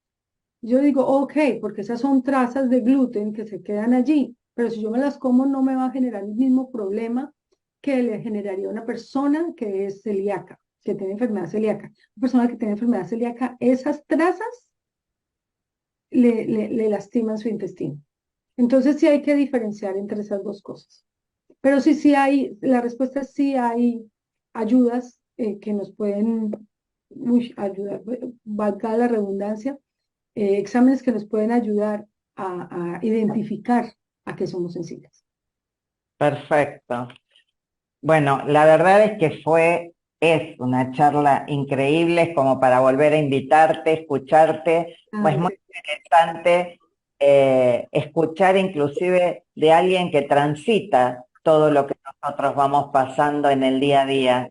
Speaker 3: Yo digo, ok, porque esas son trazas de gluten que se quedan allí, pero si yo me las como no me va a generar el mismo problema que le generaría a una persona que es celíaca, que tiene enfermedad celíaca. Una persona que tiene enfermedad celíaca, esas trazas le lastiman su intestino. Entonces sí hay que diferenciar entre esas dos cosas. Pero sí hay, la respuesta es sí hay ayudas que nos pueden ayudar, valga la redundancia, exámenes que nos pueden ayudar a identificar a qué somos sensibles.
Speaker 1: perfecto. Bueno, la verdad es que es una charla increíble, es como para volver a invitarte, escucharte, pues
Speaker 3: Ay,
Speaker 1: muy
Speaker 3: sí.
Speaker 1: interesante escuchar inclusive de alguien que transita todo lo que nosotros vamos pasando en el día a día.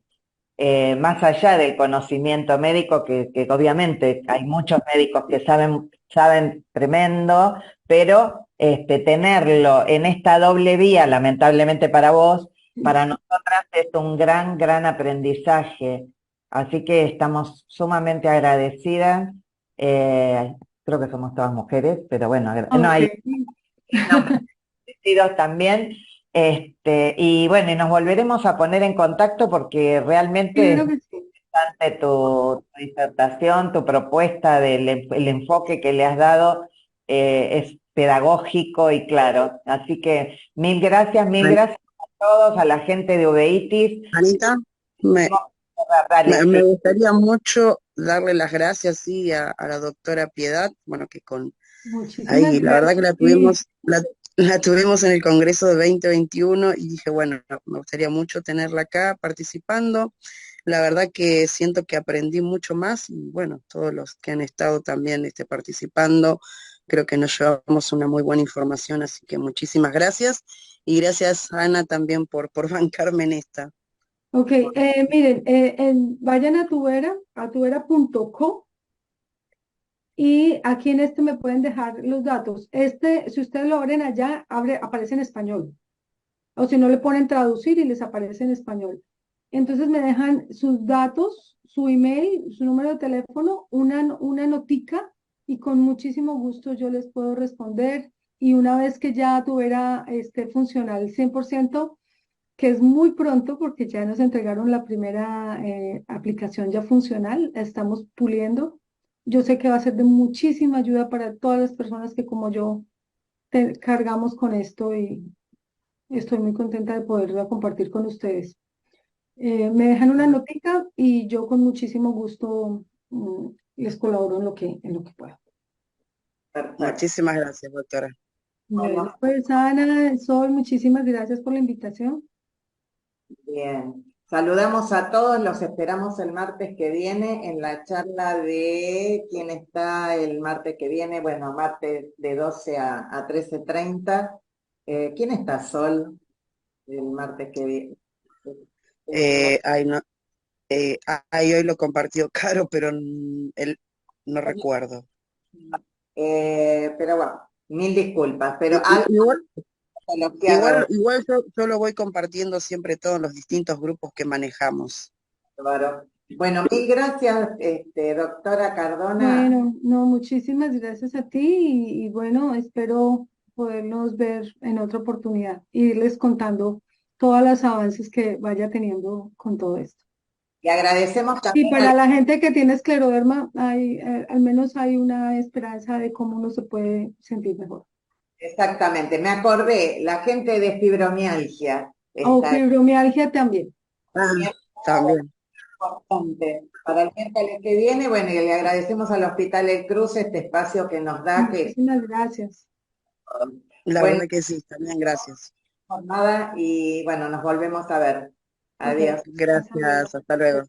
Speaker 1: Más allá del conocimiento médico, que obviamente hay muchos médicos que saben tremendo, pero tenerlo en esta doble vía, lamentablemente para vos, para nosotras es un gran, gran aprendizaje. Así que estamos sumamente agradecidas. Eh, Creo que somos todas mujeres, pero bueno, no
Speaker 3: Ok,
Speaker 1: hay nombres agradecidos también. Y bueno, y nos volveremos a poner en contacto porque realmente es
Speaker 3: claro que sí.
Speaker 1: importante tu disertación, tu propuesta el enfoque que le has dado, es pedagógico y claro. Así que mil
Speaker 4: An-
Speaker 1: gracias a todos, a la gente de Uveitis.
Speaker 4: Anita, me,
Speaker 1: Dale,
Speaker 4: me
Speaker 1: sí.
Speaker 4: gustaría mucho darle las gracias, sí, a la doctora Piedad, bueno, que con
Speaker 3: Muchísimas
Speaker 4: ahí, la verdad que
Speaker 3: gracias. Sí,
Speaker 4: la tuvimos en el Congreso de 2021 y dije, bueno, me gustaría mucho tenerla acá participando. La verdad que siento que aprendí mucho más y bueno, todos los que han estado también participando, creo que nos llevamos una muy buena información, así que muchísimas gracias y gracias Ana también por bancarme en esta.
Speaker 3: ok, miren, vayan a tubera.co y aquí en este me pueden dejar los datos. Si ustedes lo abren allá, aparece en español. O si no, le ponen traducir y les aparece en español. Entonces me dejan sus datos, su email, su número de teléfono, una notica y con muchísimo gusto yo les puedo responder. Y una vez que ya tuviera funcional 100%, que es muy pronto porque ya nos entregaron la primera aplicación ya funcional, la estamos puliendo. Yo sé que va a ser de muchísima ayuda para todas las personas que como yo cargamos con esto y estoy muy contenta de poderla compartir con ustedes. Me dejan una notica y yo con muchísimo gusto les colaboro en lo que pueda.
Speaker 1: Perfecto.
Speaker 4: Muchísimas gracias, doctora.
Speaker 3: Bueno,
Speaker 1: Bueno,
Speaker 3: pues Ana, Sol, muchísimas gracias por la invitación.
Speaker 1: bien. Saludamos a todos, los esperamos el martes que viene en la charla de quién está el martes que viene, bueno, martes de 12 a 13:30. ¿Quién está, Sol, el martes que viene?
Speaker 4: Ay, no, ay, hoy lo compartió Caro, pero él no recuerdo.
Speaker 1: Pero bueno, mil disculpas, pero
Speaker 4: I- i-
Speaker 1: algo
Speaker 4: Igual,
Speaker 1: bloqueado.
Speaker 4: igual yo lo voy compartiendo siempre todos los distintos grupos que manejamos.
Speaker 1: Bárbaro. Bueno, mil gracias, doctora Cardona.
Speaker 3: Bueno, no, muchísimas gracias a ti y bueno, espero podernos ver en otra oportunidad y irles contando todos los avances que vaya teniendo con todo esto.
Speaker 1: Y agradecemos
Speaker 3: Y
Speaker 1: también
Speaker 3: para la gente que tiene escleroderma, al menos hay una esperanza de cómo uno se puede sentir mejor.
Speaker 1: exactamente, me acordé, la gente de fibromialgia
Speaker 3: O
Speaker 1: está
Speaker 3: fibromialgia también.
Speaker 4: Ah,
Speaker 1: bien
Speaker 4: también.
Speaker 1: importante. Para el miércoles que viene, bueno, y le agradecemos al Hospital El Cruz este espacio que nos da, que
Speaker 3: Muchísimas gracias.
Speaker 4: La
Speaker 1: buena
Speaker 4: verdad que sí, también gracias.
Speaker 1: jornada y bueno, nos volvemos a ver.
Speaker 3: Ok,
Speaker 1: Adiós.
Speaker 3: hasta luego.
Speaker 4: Gracias, hasta luego.